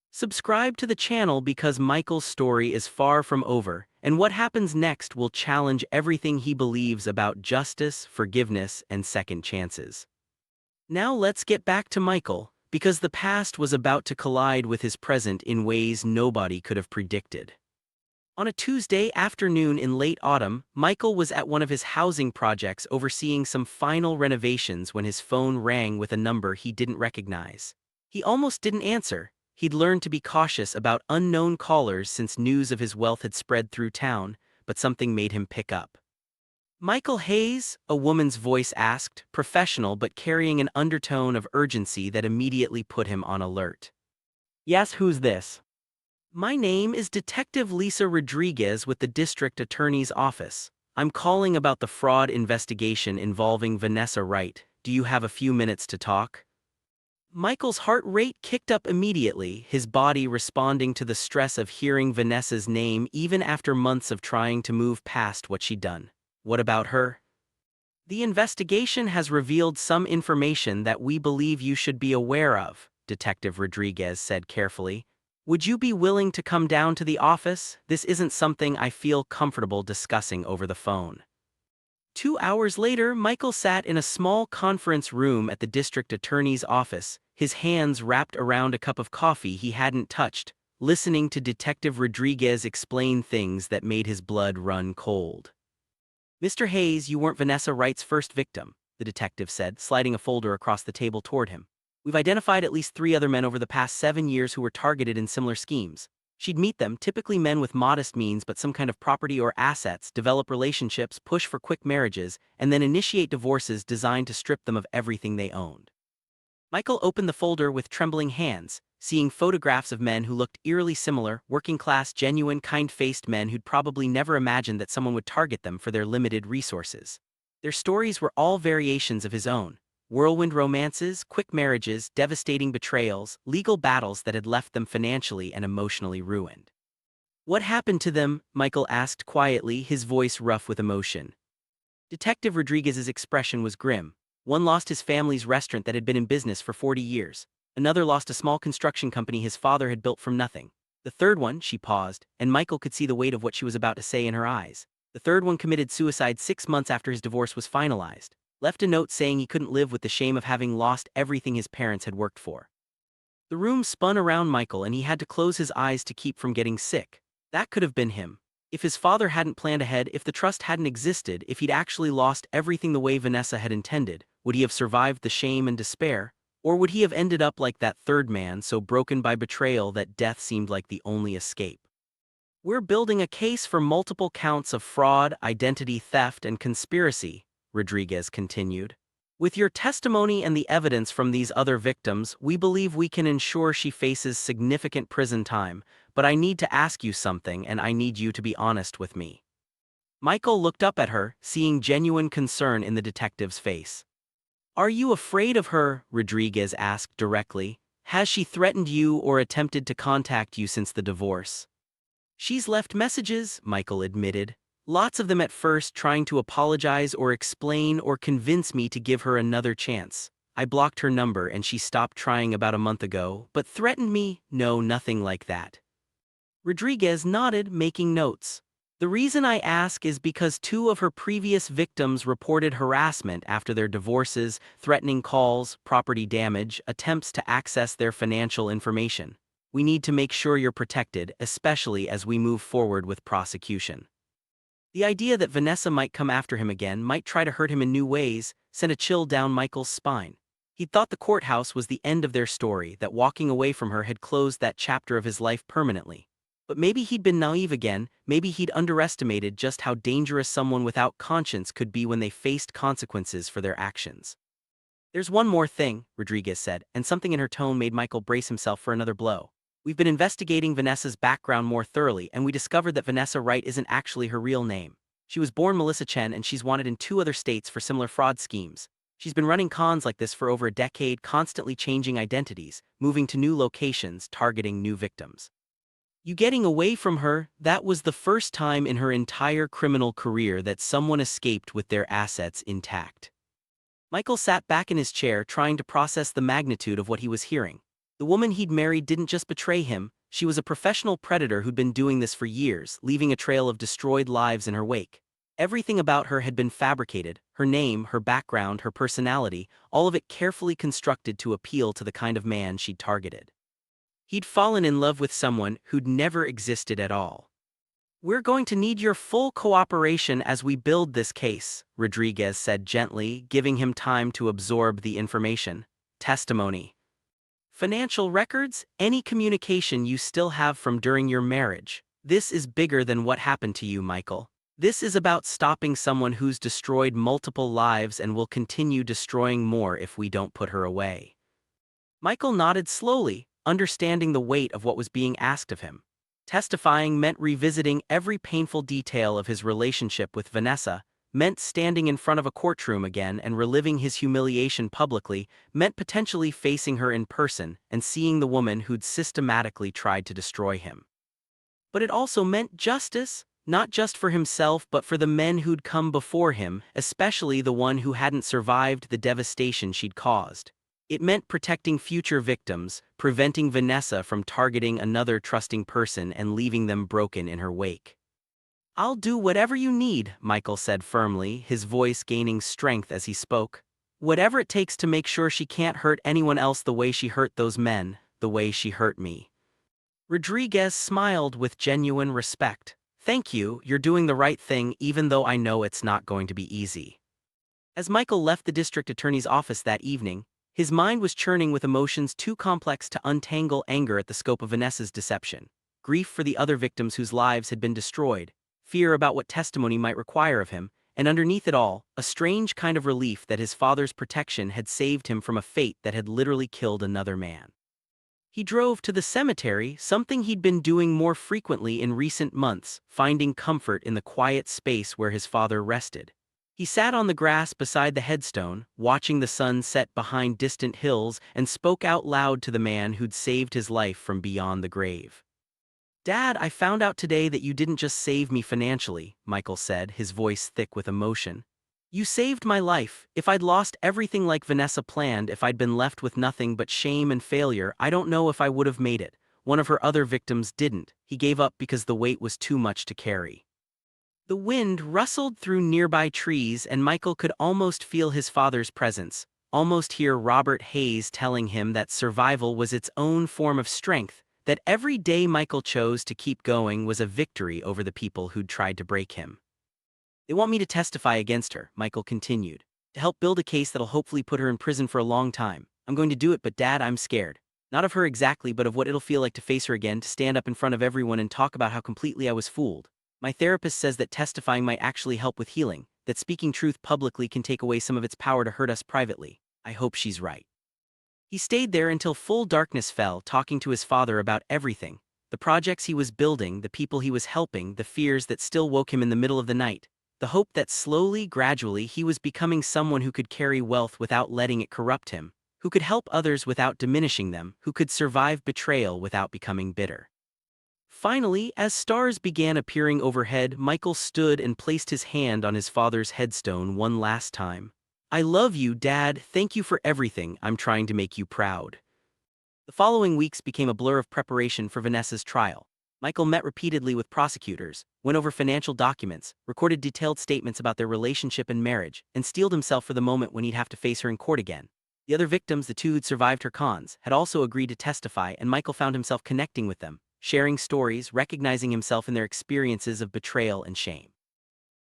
Subscribe to the channel because Michael's story is far from over, and what happens next will challenge everything he believes about justice, forgiveness, and second chances. Now let's get back to Michael, because the past was about to collide with his present in ways nobody could have predicted. On a Tuesday afternoon in late autumn, Michael was at one of his housing projects overseeing some final renovations when his phone rang with a number he didn't recognize. He almost didn't answer. He'd learned to be cautious about unknown callers since news of his wealth had spread through town, but something made him pick up. Michael Hayes, a woman's voice asked, professional but carrying an undertone of urgency that immediately put him on alert. Yes, who's this? My name is Detective Lisa Rodriguez with the District Attorney's Office. I'm calling about the fraud investigation involving Vanessa Wright. Do you have a few minutes to talk? Michael's heart rate kicked up immediately, his body responding to the stress of hearing Vanessa's name even after months of trying to move past what she'd done. What about her? The investigation has revealed some information that we believe you should be aware of, Detective Rodriguez said carefully. Would you be willing to come down to the office? This isn't something I feel comfortable discussing over the phone. 2 hours later, Michael sat in a small conference room at the district attorney's office, his hands wrapped around a cup of coffee he hadn't touched, listening to Detective Rodriguez explain things that made his blood run cold. Mr. Hayes, you weren't Vanessa Wright's first victim, the detective said, sliding a folder across the table toward him. We've identified at least 3 other men over the past 7 years who were targeted in similar schemes. She'd meet them, typically men with modest means but some kind of property or assets, develop relationships, push for quick marriages, and then initiate divorces designed to strip them of everything they owned. Michael opened the folder with trembling hands, seeing photographs of men who looked eerily similar, working-class, genuine, kind-faced men who'd probably never imagined that someone would target them for their limited resources. Their stories were all variations of his own. Whirlwind romances, quick marriages, devastating betrayals, legal battles that had left them financially and emotionally ruined. What happened to them? Michael asked quietly, his voice rough with emotion. Detective Rodriguez's expression was grim. One lost his family's restaurant that had been in business for 40 years. Another lost a small construction company his father had built from nothing. The third one, she paused, and Michael could see the weight of what she was about to say in her eyes. The third one committed suicide 6 months after his divorce was finalized. Left a note saying he couldn't live with the shame of having lost everything his parents had worked for. The room spun around Michael and he had to close his eyes to keep from getting sick. That could have been him. If his father hadn't planned ahead, if the trust hadn't existed, if he'd actually lost everything the way Vanessa had intended, would he have survived the shame and despair? Or would he have ended up like that third man, so broken by betrayal that death seemed like the only escape? We're building a case for multiple counts of fraud, identity theft, and conspiracy, Rodriguez continued. With your testimony and the evidence from these other victims, we believe we can ensure she faces significant prison time, but I need to ask you something and I need you to be honest with me. Michael looked up at her, seeing genuine concern in the detective's face. Are you afraid of her? Rodriguez asked directly. Has she threatened you or attempted to contact you since the divorce? She's left messages, Michael admitted. Lots of them at first, trying to apologize or explain or convince me to give her another chance. I blocked her number and she stopped trying about a month ago, but threatened me? No, nothing like that. Rodriguez nodded, making notes. The reason I ask is because 2 of her previous victims reported harassment after their divorces, threatening calls, property damage, attempts to access their financial information. We need to make sure you're protected, especially as we move forward with prosecution. The idea that Vanessa might come after him again, might try to hurt him in new ways, sent a chill down Michael's spine. He'd thought the courthouse was the end of their story, that walking away from her had closed that chapter of his life permanently. But maybe he'd been naive again, maybe he'd underestimated just how dangerous someone without conscience could be when they faced consequences for their actions. There's one more thing, Rodriguez said, and something in her tone made Michael brace himself for another blow. We've been investigating Vanessa's background more thoroughly, and we discovered that Vanessa Wright isn't actually her real name. She was born Melissa Chen and she's wanted in 2 other states for similar fraud schemes. She's been running cons like this for over a decade, constantly changing identities, moving to new locations, targeting new victims. You getting away from her, that was the first time in her entire criminal career that someone escaped with their assets intact. Michael sat back in his chair, trying to process the magnitude of what he was hearing. The woman he'd married didn't just betray him, she was a professional predator who'd been doing this for years, leaving a trail of destroyed lives in her wake. Everything about her had been fabricated, her name, her background, her personality, all of it carefully constructed to appeal to the kind of man she'd targeted. He'd fallen in love with someone who'd never existed at all. We're going to need your full cooperation as we build this case, Rodriguez said gently, giving him time to absorb the information. Testimony. Financial records, any communication you still have from during your marriage. This is bigger than what happened to you, Michael. This is about stopping someone who's destroyed multiple lives and will continue destroying more if we don't put her away. Michael nodded slowly, understanding the weight of what was being asked of him. Testifying meant revisiting every painful detail of his relationship with Vanessa, meant standing in front of a courtroom again and reliving his humiliation publicly, meant potentially facing her in person and seeing the woman who'd systematically tried to destroy him. But it also meant justice, not just for himself but for the men who'd come before him, especially the one who hadn't survived the devastation she'd caused. It meant protecting future victims, preventing Vanessa from targeting another trusting person and leaving them broken in her wake. "I'll do whatever you need," Michael said firmly, his voice gaining strength as he spoke. "Whatever it takes to make sure she can't hurt anyone else the way she hurt those men, the way she hurt me." Rodriguez smiled with genuine respect. "Thank you, you're doing the right thing even though I know it's not going to be easy." As Michael left the district attorney's office that evening, his mind was churning with emotions too complex to untangle: anger at the scope of Vanessa's deception, grief for the other victims whose lives had been destroyed, fear about what testimony might require of him, and underneath it all, a strange kind of relief that his father's protection had saved him from a fate that had literally killed another man. He drove to the cemetery, something he'd been doing more frequently in recent months, finding comfort in the quiet space where his father rested. He sat on the grass beside the headstone, watching the sun set behind distant hills, and spoke out loud to the man who'd saved his life from beyond the grave. "Dad, I found out today that you didn't just save me financially," Michael said, his voice thick with emotion. "You saved my life. If I'd lost everything like Vanessa planned, if I'd been left with nothing but shame and failure, I don't know if I would have made it. One of her other victims didn't. He gave up because the weight was too much to carry." The wind rustled through nearby trees and Michael could almost feel his father's presence, almost hear Robert Hayes telling him that survival was its own form of strength, that every day Michael chose to keep going was a victory over the people who'd tried to break him. "They want me to testify against her," Michael continued, "to help build a case that'll hopefully put her in prison for a long time. I'm going to do it, but Dad, I'm scared. Not of her exactly, but of what it'll feel like to face her again, to stand up in front of everyone and talk about how completely I was fooled. My therapist says that testifying might actually help with healing, that speaking truth publicly can take away some of its power to hurt us privately. I hope she's right." He stayed there until full darkness fell, talking to his father about everything: the projects he was building, the people he was helping, the fears that still woke him in the middle of the night, the hope that slowly, gradually, he was becoming someone who could carry wealth without letting it corrupt him, who could help others without diminishing them, who could survive betrayal without becoming bitter. Finally, as stars began appearing overhead, Michael stood and placed his hand on his father's headstone one last time. "I love you, Dad. Thank you for everything. I'm trying to make you proud." The following weeks became a blur of preparation for Vanessa's trial. Michael met repeatedly with prosecutors, went over financial documents, recorded detailed statements about their relationship and marriage, and steeled himself for the moment when he'd have to face her in court again. The other victims, the two who'd survived her cons, had also agreed to testify, and Michael found himself connecting with them, sharing stories, recognizing himself in their experiences of betrayal and shame.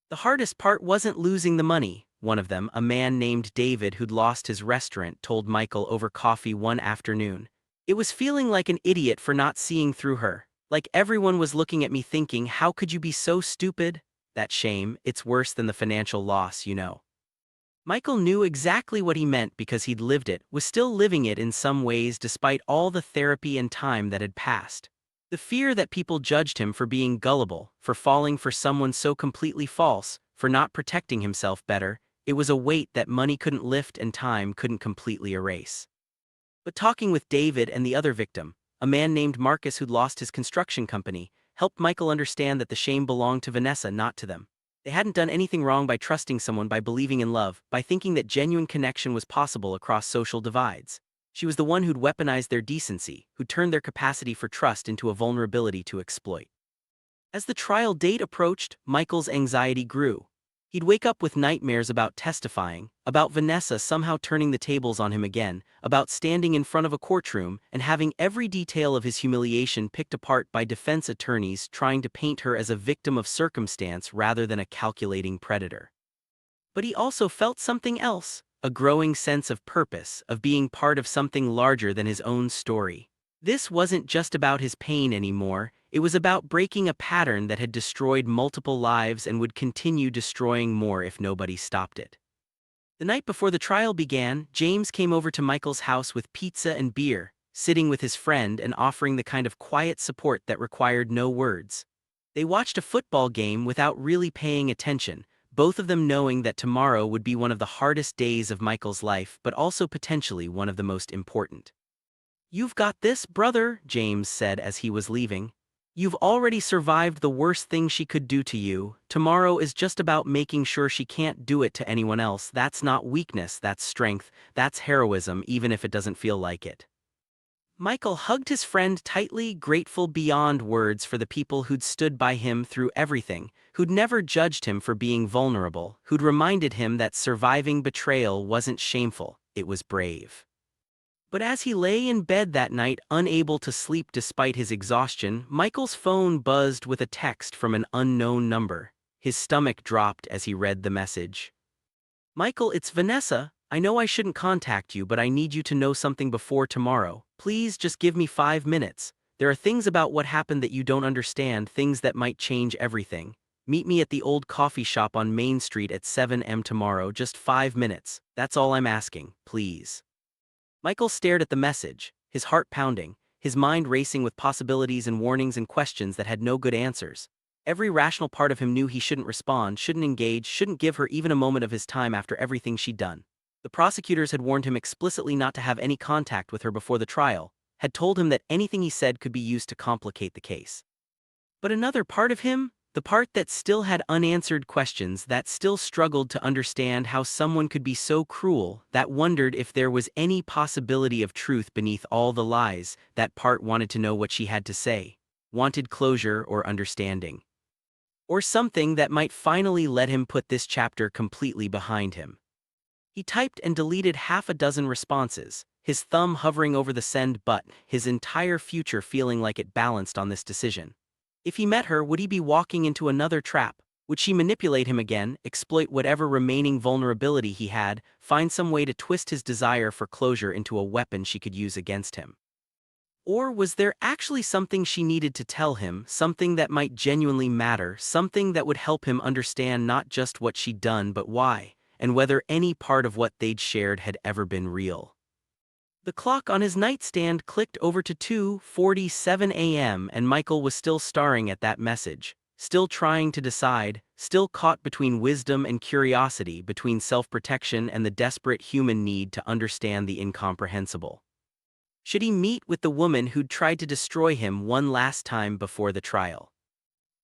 The hardest part wasn't losing the money. One of them, a man named David who'd lost his restaurant, told Michael over coffee one afternoon. "It was feeling like an idiot for not seeing through her. Like everyone was looking at me thinking, how could you be so stupid? That shame, it's worse than the financial loss, you know." Michael knew exactly what he meant because he'd lived it, was still living it in some ways despite all the therapy and time that had passed. The fear that people judged him for being gullible, for falling for someone so completely false, for not protecting himself better, it was a weight that money couldn't lift and time couldn't completely erase. But talking with David and the other victim, a man named Marcus who'd lost his construction company, helped Michael understand that the shame belonged to Vanessa, not to them. They hadn't done anything wrong by trusting someone, by believing in love, by thinking that genuine connection was possible across social divides. She was the one who'd weaponized their decency, who'd turned their capacity for trust into a vulnerability to exploit. As the trial date approached, Michael's anxiety grew. He'd wake up with nightmares about testifying, about Vanessa somehow turning the tables on him again, about standing in front of a courtroom and having every detail of his humiliation picked apart by defense attorneys trying to paint her as a victim of circumstance rather than a calculating predator. But he also felt something else, a growing sense of purpose, of being part of something larger than his own story. This wasn't just about his pain anymore, It was about breaking a pattern that had destroyed multiple lives and would continue destroying more if nobody stopped it. The night before the trial began, James came over to Michael's house with pizza and beer, sitting with his friend and offering the kind of quiet support that required no words. They watched a football game without really paying attention, both of them knowing that tomorrow would be one of the hardest days of Michael's life but also potentially one of the most important. "You've got this, brother," James said as he was leaving. "You've already survived the worst thing she could do to you. Tomorrow is just about making sure she can't do it to anyone else. That's not weakness, that's strength, that's heroism, even if it doesn't feel like it." Michael hugged his friend tightly, grateful beyond words for the people who'd stood by him through everything, who'd never judged him for being vulnerable, who'd reminded him that surviving betrayal wasn't shameful, it was brave. But as he lay in bed that night, unable to sleep despite his exhaustion, Michael's phone buzzed with a text from an unknown number. His stomach dropped as he read the message. "Michael, it's Vanessa. I know I shouldn't contact you, but I need you to know something before tomorrow. Please just give me 5 minutes. There are things about what happened that you don't understand, things that might change everything. Meet me at the old coffee shop on Main Street at 7 a.m. tomorrow, just 5 minutes. That's all I'm asking, please." Michael stared at the message, his heart pounding, his mind racing with possibilities and warnings and questions that had no good answers. Every rational part of him knew he shouldn't respond, shouldn't engage, shouldn't give her even a moment of his time after everything she'd done. The prosecutors had warned him explicitly not to have any contact with her before the trial, had told him that anything he said could be used to complicate the case. But another part of him, the part that still had unanswered questions, that still struggled to understand how someone could be so cruel, that wondered if there was any possibility of truth beneath all the lies, that part wanted to know what she had to say, wanted closure or understanding. Or something that might finally let him put this chapter completely behind him. He typed and deleted half a dozen responses, his thumb hovering over the send button, his entire future feeling like it balanced on this decision. If he met her, would he be walking into another trap? Would she manipulate him again, exploit whatever remaining vulnerability he had, find some way to twist his desire for closure into a weapon she could use against him? Or was there actually something she needed to tell him, something that might genuinely matter, something that would help him understand not just what she'd done but why, and whether any part of what they'd shared had ever been real? The clock on his nightstand clicked over to 2:47 a.m. and Michael was still staring at that message, still trying to decide, still caught between wisdom and curiosity, between self-protection and the desperate human need to understand the incomprehensible. Should he meet with the woman who'd tried to destroy him one last time before the trial?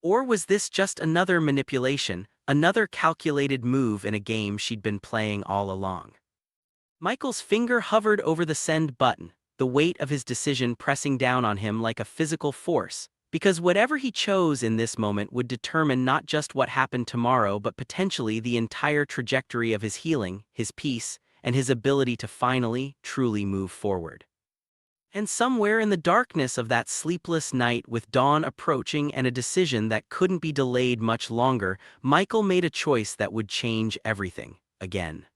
Or was this just another manipulation, another calculated move in a game she'd been playing all along? Michael's finger hovered over the send button, the weight of his decision pressing down on him like a physical force, because whatever he chose in this moment would determine not just what happened tomorrow but potentially the entire trajectory of his healing, his peace, and his ability to finally, truly move forward. And somewhere in the darkness of that sleepless night, with dawn approaching and a decision that couldn't be delayed much longer, Michael made a choice that would change everything, again.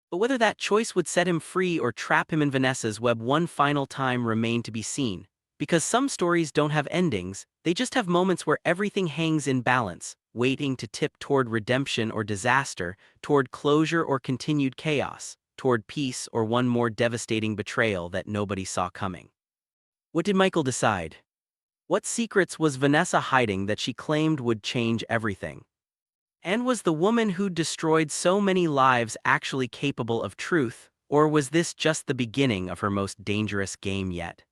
But whether that choice would set him free or trap him in Vanessa's web one final time remained to be seen. Because some stories don't have endings, they just have moments where everything hangs in balance, waiting to tip toward redemption or disaster, toward closure or continued chaos, toward peace or one more devastating betrayal that nobody saw coming. What did Michael decide? What secrets was Vanessa hiding that she claimed would change everything? And was the woman who destroyed so many lives actually capable of truth, or was this just the beginning of her most dangerous game yet?